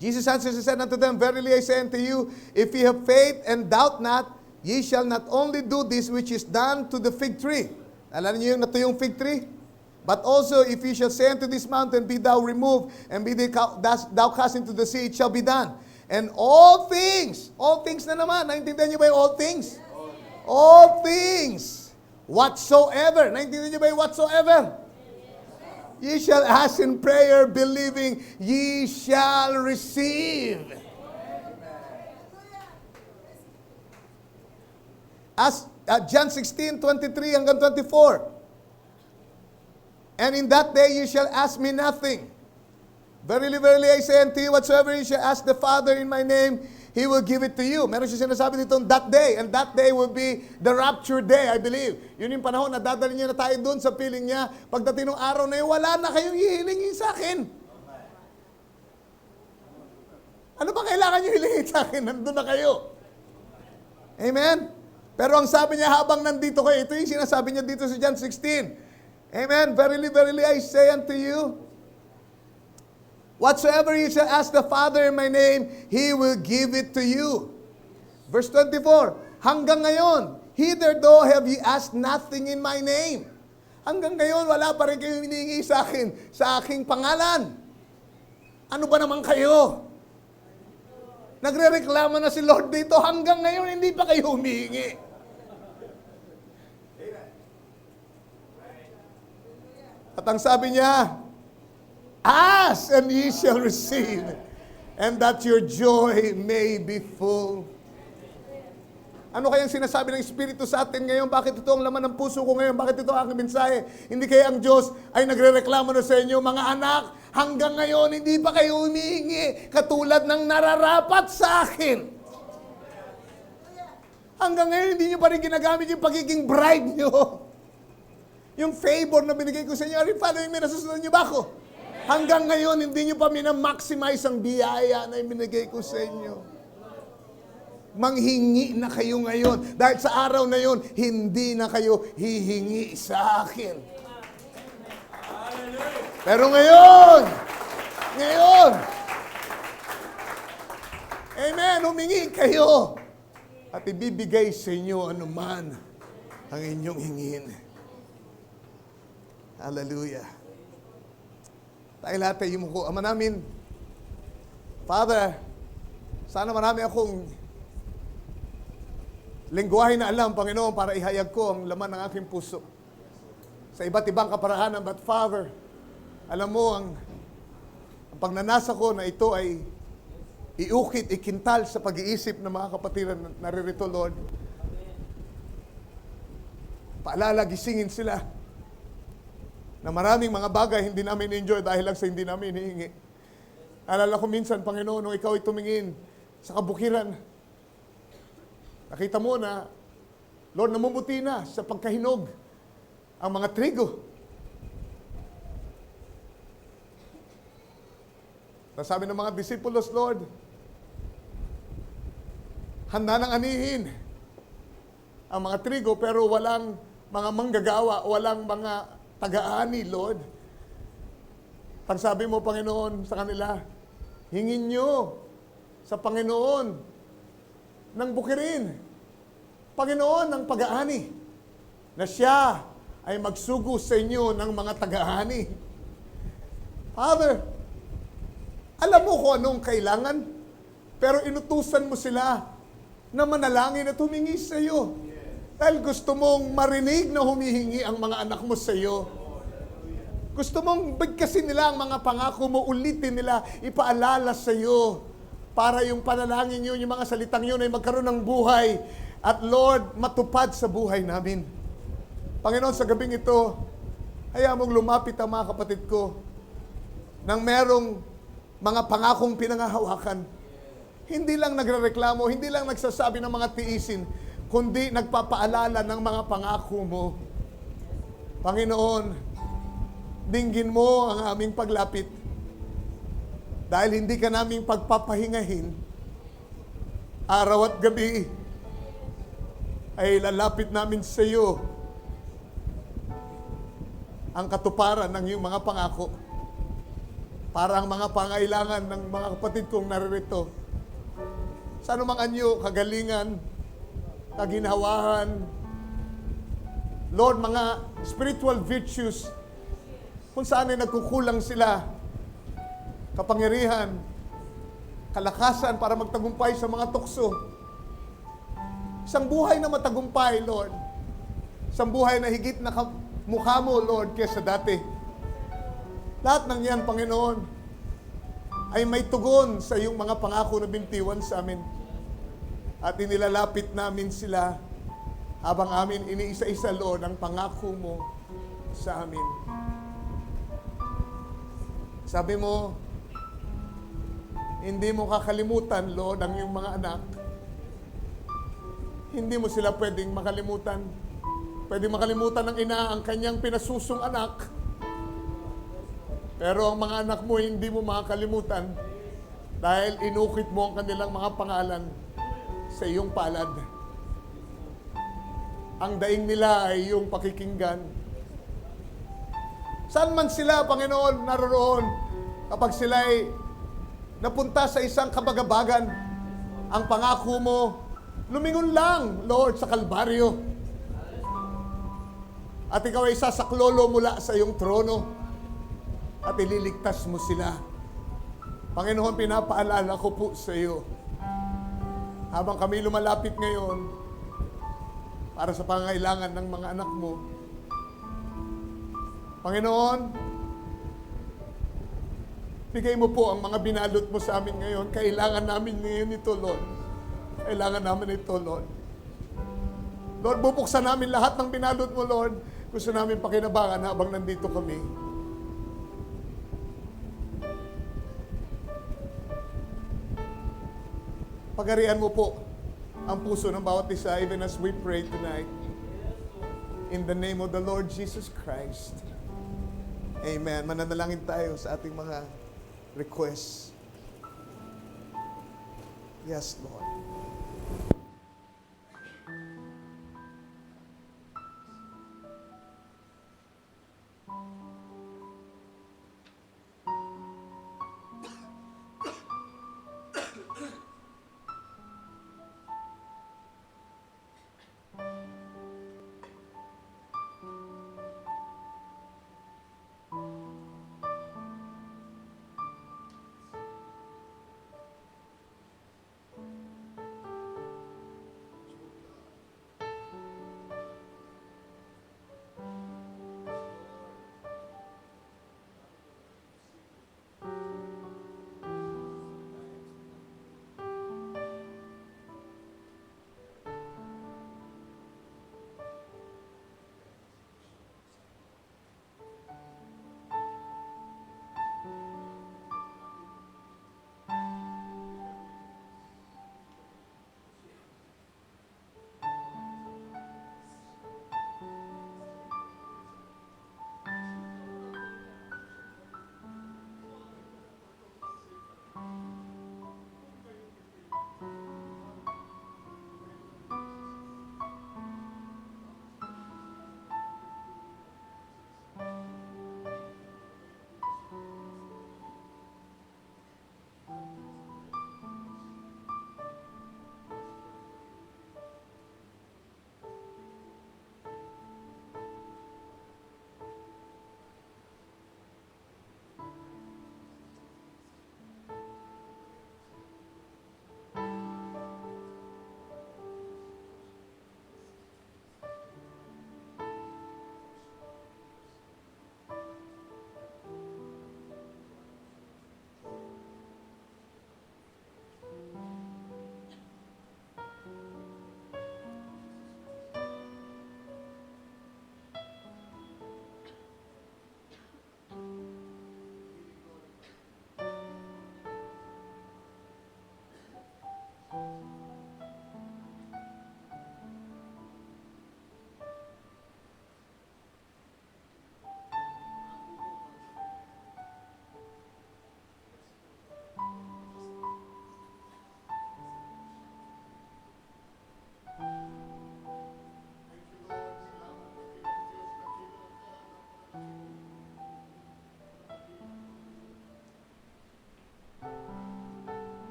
Jesus answers and said unto them, verily I say unto you, if ye have faith and doubt not, ye shall not only do this which is done to the fig tree. Alam niyo yung natuyong fig tree? But also, if ye shall say unto this mountain, be thou removed, and be thou cast into the sea, it shall be done. And all things na naman, naintindihan niyo ba yung all things? All things, whatsoever, naintindihan niyo ba yung whatsoever? Ye shall ask in prayer, believing, ye shall receive. As John 16:23 hanggang 24. And in that day you shall ask me nothing. Verily, verily, I say unto you, whatsoever you shall ask the Father in my name, He will give it to you. Meron siya sinasabi dito, that day. And that day will be the rapture day, I believe. Yun yung panahon na dadalhin niya na tayo doon sa piling niya. Pagdating ng araw na yun, wala na kayong hihilingin sa akin. Ano ba kailangan niyo hilingin sa akin? Nandun na kayo. Amen? Pero ang sabi niya, habang nandito kayo, ito yung sinasabi niya dito sa John 16. Amen? Verily, verily, I say unto you, whatsoever you shall ask the Father in my name, He will give it to you. Verse 24, hanggang ngayon, hitherto have ye asked nothing in my name. Hanggang ngayon, wala pa rin kayo hinihingi sa akin, sa aking pangalan. Ano ba naman kayo? Nagre-reklamo na si Lord dito, hanggang ngayon, hindi pa kayo humihingi. At ang sabi niya, ask and ye shall receive, and that your joy may be full. Ano kayang sinasabi ng Espiritu sa atin ngayon? Bakit ito ang laman ng puso ko ngayon? Bakit ito ang aking mensahe? Hindi kaya ang Diyos ay nagre-reklamo na sa inyo, mga anak, hanggang ngayon hindi pa kayo humihingi katulad ng nararapat sa akin. Hanggang ngayon hindi nyo pa rin ginagamit yung pagiging bride nyo. Yung favor na binigay ko sa inyo, Father, may nasusunod nyo ba ako? Hanggang ngayon, hindi nyo pa minamaximize ang biyaya na binigay ko sa inyo. Manghingi na kayo ngayon. Dahil sa araw na yon, hindi na kayo hihingi sa akin. Pero ngayon, amen, humingi kayo. At ibibigay sa inyo anuman ang inyong hingin. Hallelujah. Tayo lahat tayo mo ko. Ama namin, Father, sana marami akong lengguwahe na alam, Panginoon, para ihayag ko ang laman ng aking puso. Sa iba't ibang kaparahanan, but Father, alam mo, ang pagnanasa ko na ito ay iukit, ikintal sa pag-iisip ng mga kapatiran na naririto, Lord. Paalala, gisingin sila na maraming mga bagay hindi namin enjoy dahil lang sa hindi namin hihingi. Alala ko minsan, Panginoon, nung ikaw ay tumingin sa kabukiran, nakita mo na, Lord, namumuti na sa pagkahinog ang mga trigo. Sabi ng mga disipulos, Lord, handa nang anihin ang mga trigo pero walang mga manggagawa, walang mga taga-ani, Lord. Ang sabi mo, Panginoon, sa kanila, hingin nyo sa Panginoon ng bukirin. Panginoon ng pag-aani, na siya ay magsugo sa inyo ng mga taga-ani. Father, alam mo kung anong kailangan? Pero inutusan mo sila na manalangin at humingi sa iyo. Dahil gusto mong marinig na humihingi ang mga anak mo sa iyo. Gusto mong bigkasin nila ang mga pangako mo, ulitin nila, ipaalala sa iyo. Para yung panalangin yun, yung mga salitang yun ay magkaroon ng buhay. At Lord, matupad sa buhay namin. Panginoon, sa gabing ito, hayaan mong lumapit ang mga kapatid ko nang merong mga pangakong pinangahawakan. Hindi lang nagrereklamo, hindi lang nagsasabi ng mga tiisin, kundi nagpapaalala ng mga pangako mo. Panginoon, dinggin mo ang aming paglapit. Dahil hindi ka naming pagpapahingahin, araw at gabi, ay lalapit namin sa iyo ang katuparan ng iyong mga pangako. Para ang mga pangailangan ng mga kapatid kong naririto, sa anumang anyo, kagalingan, kaginhawahan, Lord, mga spiritual virtues, kung saan ay nagkukulang sila, kapangyarihan, kalakasan para magtagumpay sa mga tukso. Isang buhay na matagumpay, Lord. Isang buhay na higit na mukha mo, Lord, kesa dati. Lahat ng yan, Panginoon, ay may tugon sa iyong mga pangako na bintiwan sa amin. At inilalapit namin sila habang amin iniisa-isa, Lord, ang pangako mo sa amin. Sabi mo, hindi mo kakalimutan, Lord, ang iyong mga anak. Hindi mo sila pwedeng makalimutan. Pwedeng makalimutan ng ina ang kanyang pinasusong anak. Pero ang mga anak mo, hindi mo makakalimutan dahil inukit mo ang kanilang mga pangalan sa iyong palad. Ang daing nila ay iyong pakikinggan. Saan man sila, Panginoon, naroon, kapag sila ay napunta sa isang kabagabagan, ang pangako mo, lumingon lang, Lord, sa Kalbaryo. At ikaw ay sasaklolo mula sa iyong trono at ililigtas mo sila. Panginoon, pinapaalala ko po sa iyo, habang kami lumalapit ngayon para sa pangailangan ng mga anak mo, Panginoon, bigay mo po ang mga binalot mo sa amin ngayon. Kailangan namin ngayon ito, Lord. Kailangan namin ito, Lord. Lord, bubuksan namin lahat ng binalot mo, Lord. Gusto namin pakinabangan habang nandito kami. Pagarian mo po ang puso ng bawat isa even as we pray tonight. In the name of the Lord Jesus Christ. Amen. Mananalangin tayo sa ating mga requests. Yes, Lord.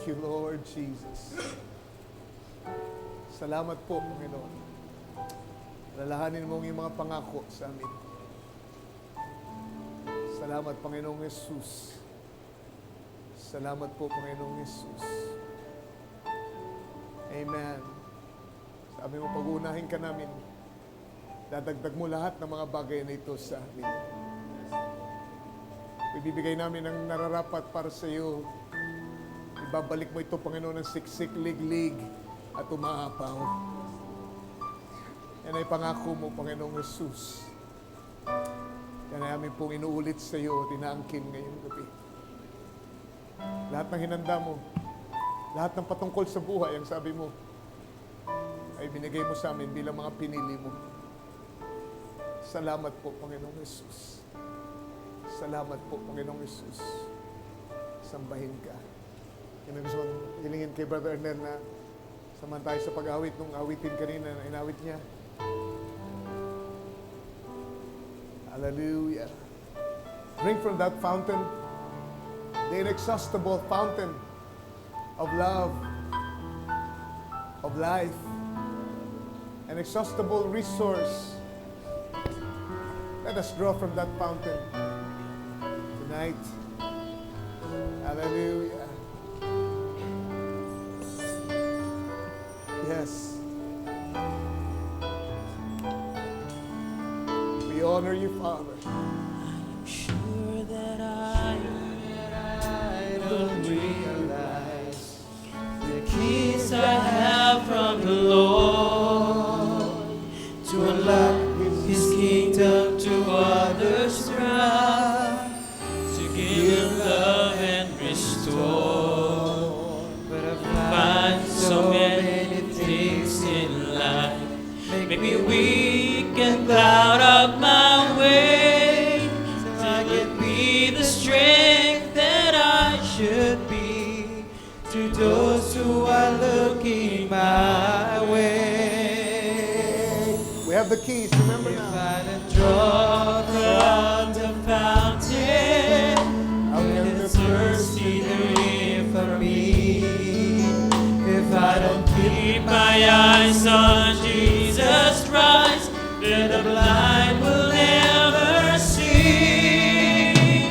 Thank you, Lord Jesus. Salamat po, Panginoon. Lalahanin mo ang iyong mga pangako sa amin. Salamat, Panginoong Jesus. Salamat po, Panginoong Jesus. Amen. Sabi mo, pag-uunahin ka namin, dadagdag mo lahat ng mga bagay na ito sa amin. Ibibigay namin ang nararapat para sa iyo. Ibabalik mo ito, Panginoon, ng siksik, liglig, at umaapaw. Yan ay pangako mo, Panginoong Jesus. Yan ay amin pong inuulit sa iyo at inaangkin ngayong gabi. Lahat ng hinanda mo, lahat ng patungkol sa buhay, ang sabi mo, ay binigay mo sa amin bilang mga pinili mo. Salamat po, Panginoong Jesus. Salamat po, Panginoong Jesus. Sambahin ka. Yan ang gusto kong hilingin kay Brother Ernel na samahan tayo sa pag-awit nung awitin kanina na inawit niya. Hallelujah. Drink from that fountain, the inexhaustible fountain of love, of life, an inexhaustible resource. Let us draw from that fountain tonight. Hallelujah. Yes. We honor you, Father. Sure that I don't realize the keys I have from the Lord to unlock His kingdom to others round, to give love and restore. But I find so many things in life make me weak and cloud up my way. I can be the strength that I should be to those who are looking my way. We have the keys, remember If now. I don't draw from the fountain, and it's thirsty there for me. If I don't keep my eyes on Jesus Christ, then the blind will never see.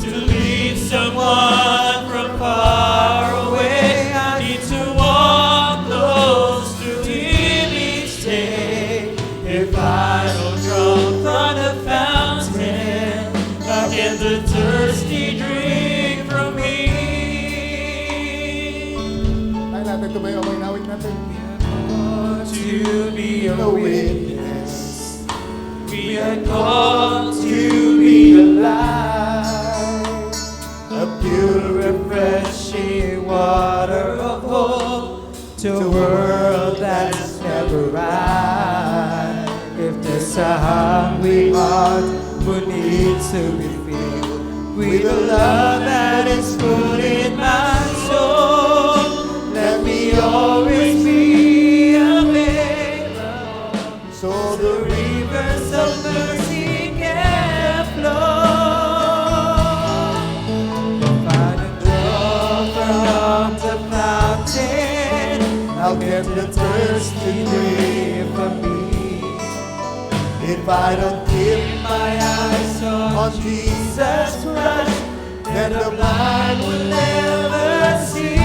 To lead someone from far away, I need to walk close to Him each day. If I don't draw from the fountain, how can the thirsty drink from me? Tayo natin tumayo, inawit natin. To be a witness, we are called to be alive, a pure, refreshing water of hope to a world that's never right. If there's a hungry heart who needs to be filled with the love that is put in my soul, let me always be available, so the rivers of mercy can flow. If I don't draw from the fountain, how can the thirsty drink from me? If I don't keep my eyes on Jesus Christ, then the blind will never see.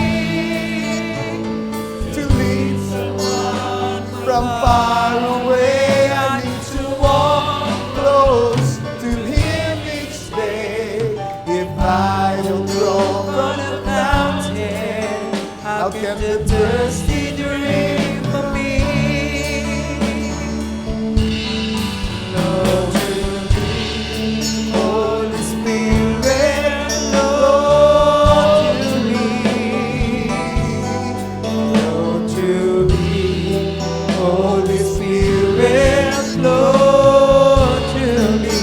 To lead someone from far away, I need to walk close to Him each day. If I don't draw from the fountain, how can the thirsty drink from me? Lord, Holy Spirit, Lord, to me. Lord, to me. Holy Spirit, Lord, to me.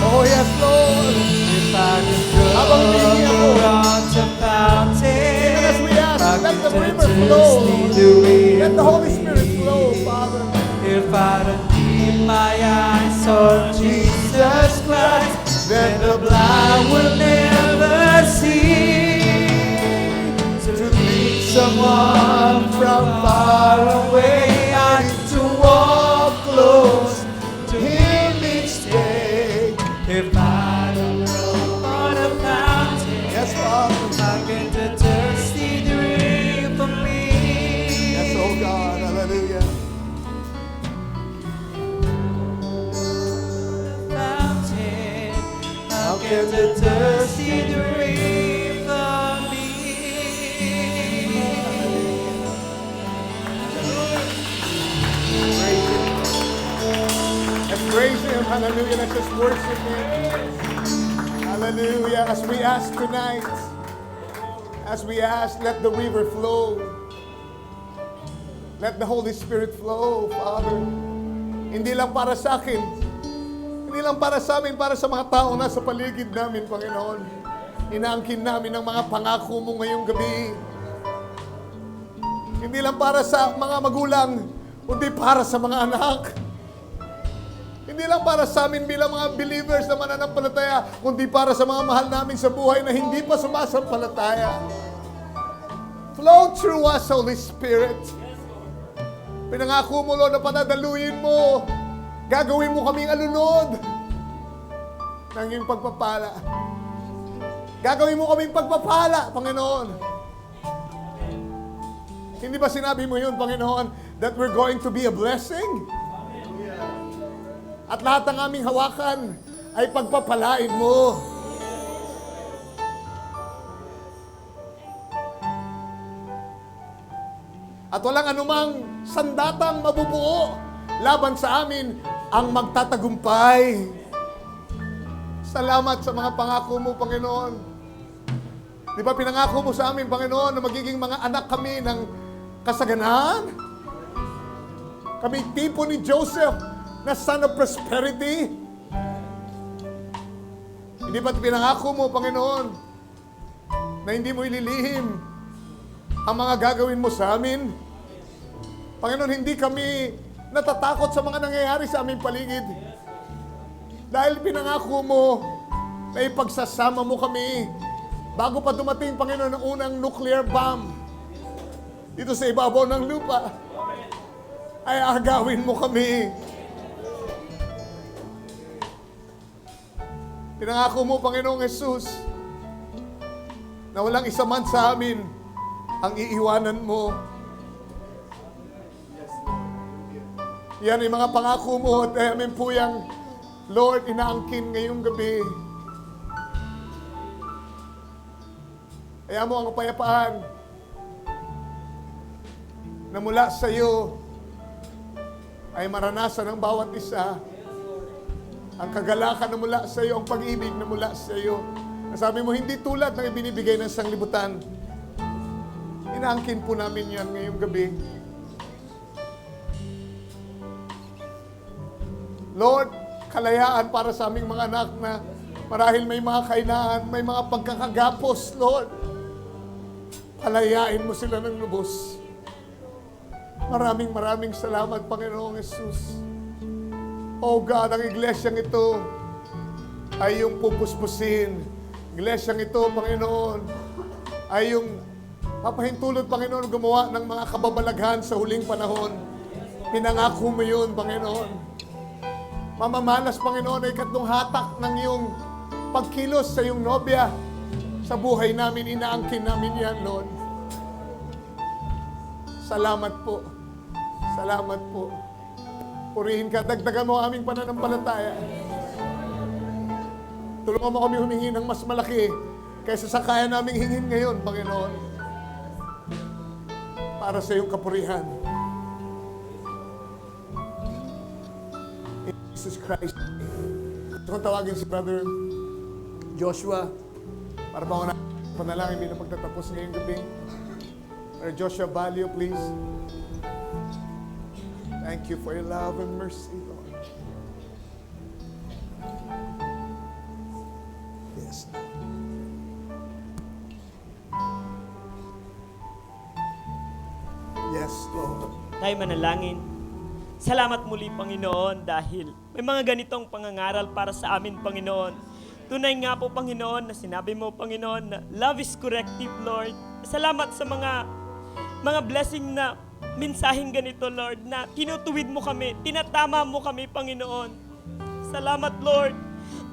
Oh yes, Lord. If I could draw from the fountain, Even as we ask, how let the could river thirsty flow. drink Let the Holy from Spirit me? flow, Father. If I don't keep my eyes on Jesus Christ, then the blind will never see. come from far away and to walk close to Him each day. If I don't know on a fountain, Yes, Father. how can the thirsty drink from me? Yes, oh God. Hallelujah. Fountain, how can the thirsty drink from me? Praise Him. Let's praise Him. Hallelujah. Let's just worship Him. Hallelujah. As we ask tonight, let the river flow. Let the Holy Spirit flow, Father. Hindi lang para sa akin. Hindi lang para sa amin, para sa mga tao na sa paligid namin, Panginoon. Inaangkin namin ang mga pangako mo ngayong gabi. Hindi lang para sa mga magulang, kundi para sa mga anak. Hindi lang para sa amin bilang mga believers na mananampalataya, kundi para sa mga mahal namin sa buhay na hindi pa sumasampalataya. Flow through us, Holy Spirit. Pinangako mo, Lord, na panadaluyin mo. Gagawin mo kaming alunod ng iyong pagpapala. Gagawin mo kaming pagpapala, Panginoon. Hindi ba sinabi mo yun, Panginoon, that we're going to be a blessing? At lahat ng aming hawakan ay pagpapalain mo. At walang anumang sandatang mabubuo laban sa amin ang magtatagumpay. Salamat sa mga pangako mo, Panginoon. Di ba pinangako mo sa amin, Panginoon, na magiging mga anak kami ng kasaganaan? Kami tipo ni Joseph na son of prosperity. Hindi ba't pinangako mo, Panginoon, na hindi mo ililihim ang mga gagawin mo sa amin? Panginoon, hindi kami natatakot sa mga nangyayari sa aming paligid. Dahil pinangako mo na ipagsasama mo kami bago pa dumating, Panginoon, ang unang nuclear bomb dito sa ibabaw ng lupa, ay agawin mo kami. Pinangako mo, Panginoong Jesus, na walang isa man sa amin ang iiwanan mo. Yan ay mga pangako mo at amin po yung Lord, inaangkin ngayong gabi. Kaya mo ang kapayapaan na mula sa iyo ay maranasan ng bawat isa. Ang kagalakan na mula sa iyo, ang pag-ibig na mula sa iyo. Sabi mo, hindi tulad ng ibinibigay ng sanglibutan. Inaangkin po namin yan ngayong gabi. Lord, kalayaan para sa aming mga anak na marahil may mga kainaan, may mga pagkakagapos, Lord. Palayain mo sila ng lubos. Maraming salamat, Panginoong Jesus. Oh God, ang iglesyang ito ay yung pupuspusin. Iglesyang ito, Panginoon, ay yung papahintulot, Panginoon, gumawa ng mga kababalaghan sa huling panahon. Pinangako mo yun, Panginoon. Mamamalas, Panginoon, ay katlong hatak ng iyong pagkilos sa iyong nobya. Sa buhay namin, inaangkin namin yan, Lord. Salamat po. Salamat po. Purihin ka, dagdagan mo ang aming pananampalataya. Tulungan mo kami humingi ng mas malaki kaysa sa kaya naming hingin ngayon, Panginoon. Para sa iyong kapurihan. In Jesus Christ. Gusto kong tawagin si Brother Joshua para pa na panalangin bilang pagtatapos ngayong gabi. Brother Joshua Valio, please. Thank you for your love and mercy, Lord. Yes. Yes, Lord. Tayo manalangin. Salamat muli, Panginoon, dahil may mga ganitong pangangaral para sa amin, Panginoon. Tunay nga po, Panginoon, na sinabi mo, Panginoon, na love is corrective, Lord. Salamat sa mga mga blessing na mensaheng ganito, Lord, na tinutuwid mo kami, tinatama mo kami, Panginoon. Salamat, Lord.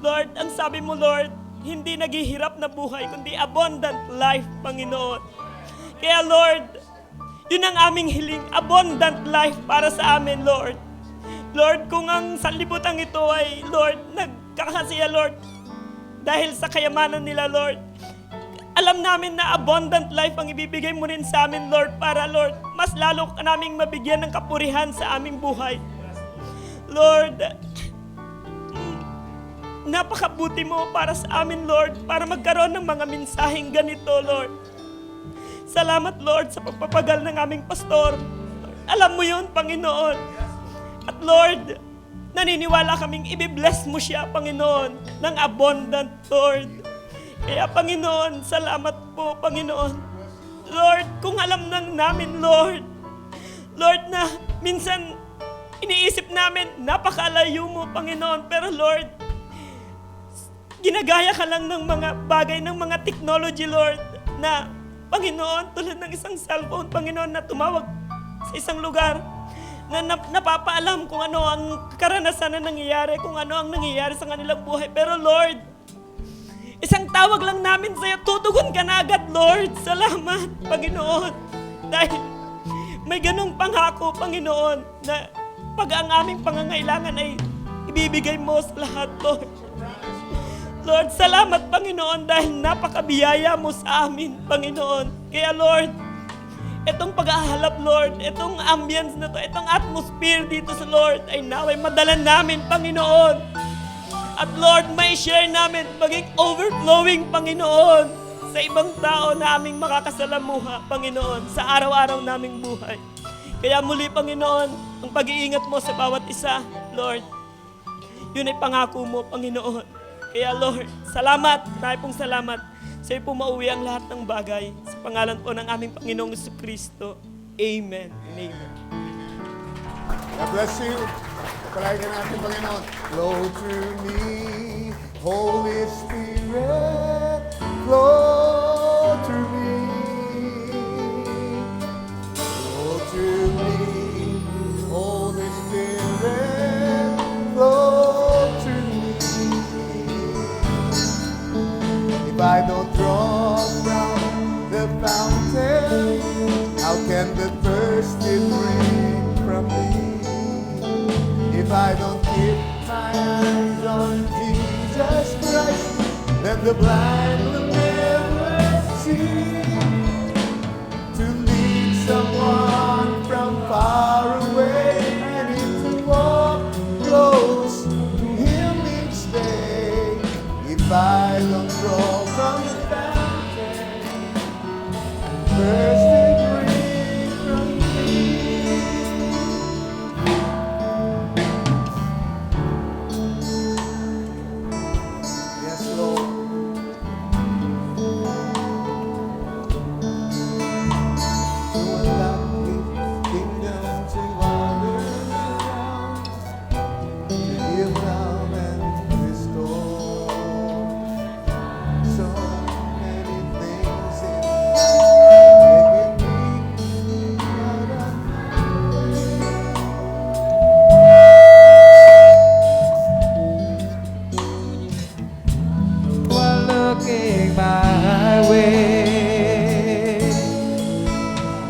Lord, ang sabi mo, Lord, hindi naghihirap na buhay, kundi abundant life, Panginoon. Kaya, Lord, yun ang aming hiling, abundant life para sa amin, Lord. Lord, kung ang sanlibutan ito ay, Lord, nagkakasiya, Lord, dahil sa kayamanan nila, Lord, alam namin na abundant life ang ibibigay mo rin sa amin, Lord, para, Lord, mas lalo ka naming mabigyan ng kapurihan sa aming buhay. Lord, napakabuti mo para sa amin, Lord, para magkaroon ng mga mensaheng ganito, Lord. Salamat, Lord, sa pagpapagal ng aming pastor. Alam mo yun, Panginoon. At Lord, naniniwala kaming ibibless mo siya, Panginoon, ng abundant, Lord. Kaya, Panginoon, salamat po, Panginoon. Lord, kung alam nang namin, Lord, na minsan iniisip namin, napakalayo mo, Panginoon. Pero Lord, ginagaya ka lang ng mga bagay, ng mga technology, Lord, na, Panginoon, tulad ng isang cellphone, Panginoon, na tumawag sa isang lugar, na napapaalam kung ano ang karanasan na nangyayari, kung ano ang nangyayari sa kanilang buhay. Pero Lord, isang tawag lang namin sa'yo, tutugon ka na agad, Lord. Salamat, Panginoon. Dahil may ganong pangako, Panginoon, na pag ang aming pangangailangan ay ibibigay mo sa lahat, Lord. Lord, salamat, Panginoon, dahil napakabiyaya mo sa amin, Panginoon. Kaya, Lord, itong pag-ahalap, Lord, itong ambience na to, itong atmosphere dito sa Lord, ay naway madala namin, Panginoon. At Lord, may share namin, maging overflowing, Panginoon, sa ibang tao na aming makakasalamuha, Panginoon, sa araw-araw naming buhay. Kaya muli, Panginoon, ang pag-iingat mo sa bawat isa, Lord, yun ay pangako mo, Panginoon. Kaya Lord, salamat, tayo pong salamat. Sa'yo po mauwi ang lahat ng bagay. Sa pangalan po ng aming Panginoong Jesucristo. Amen and amen. God bless you. Palagyan natin, Panginoon. Flow through me, Holy Spirit. Flow through me. Flow through me, Holy Spirit. Flow through me. If I don't draw from the fountain, how can the thirsty drink from me? If I don't keep my eyes on Jesus Christ, then the blind will never see. To lead someone from far away, I need to walk close to Him each day. If I don't draw from the fountain, thirsty drink from me. Yes, Lord. To unlock His kingdom, to wander around, to heal, love, and restore. So many things in life making me out of While looking my way,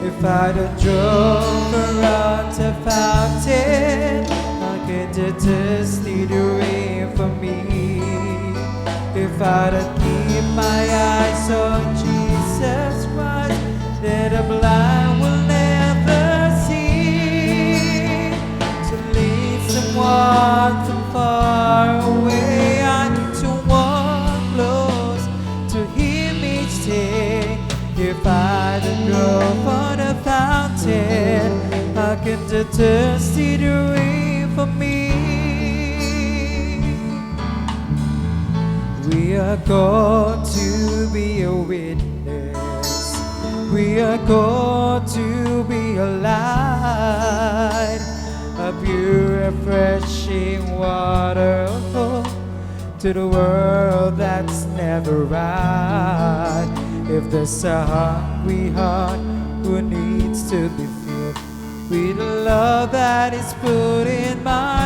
if I don't draw around the fountain, how can the thirsty rain for me? If I don't keep my eyes on Jesus Christ, then the blind will never see. To lead someone from far away, I need to walk close to Him each day. If I don't draw from the fountain, how can the thirsty drink from me? We are called to be a witness. We are called to be a light, a pure, refreshing water to the world that's never right. If there's a hungry heart who needs to be filled with the love that is put in my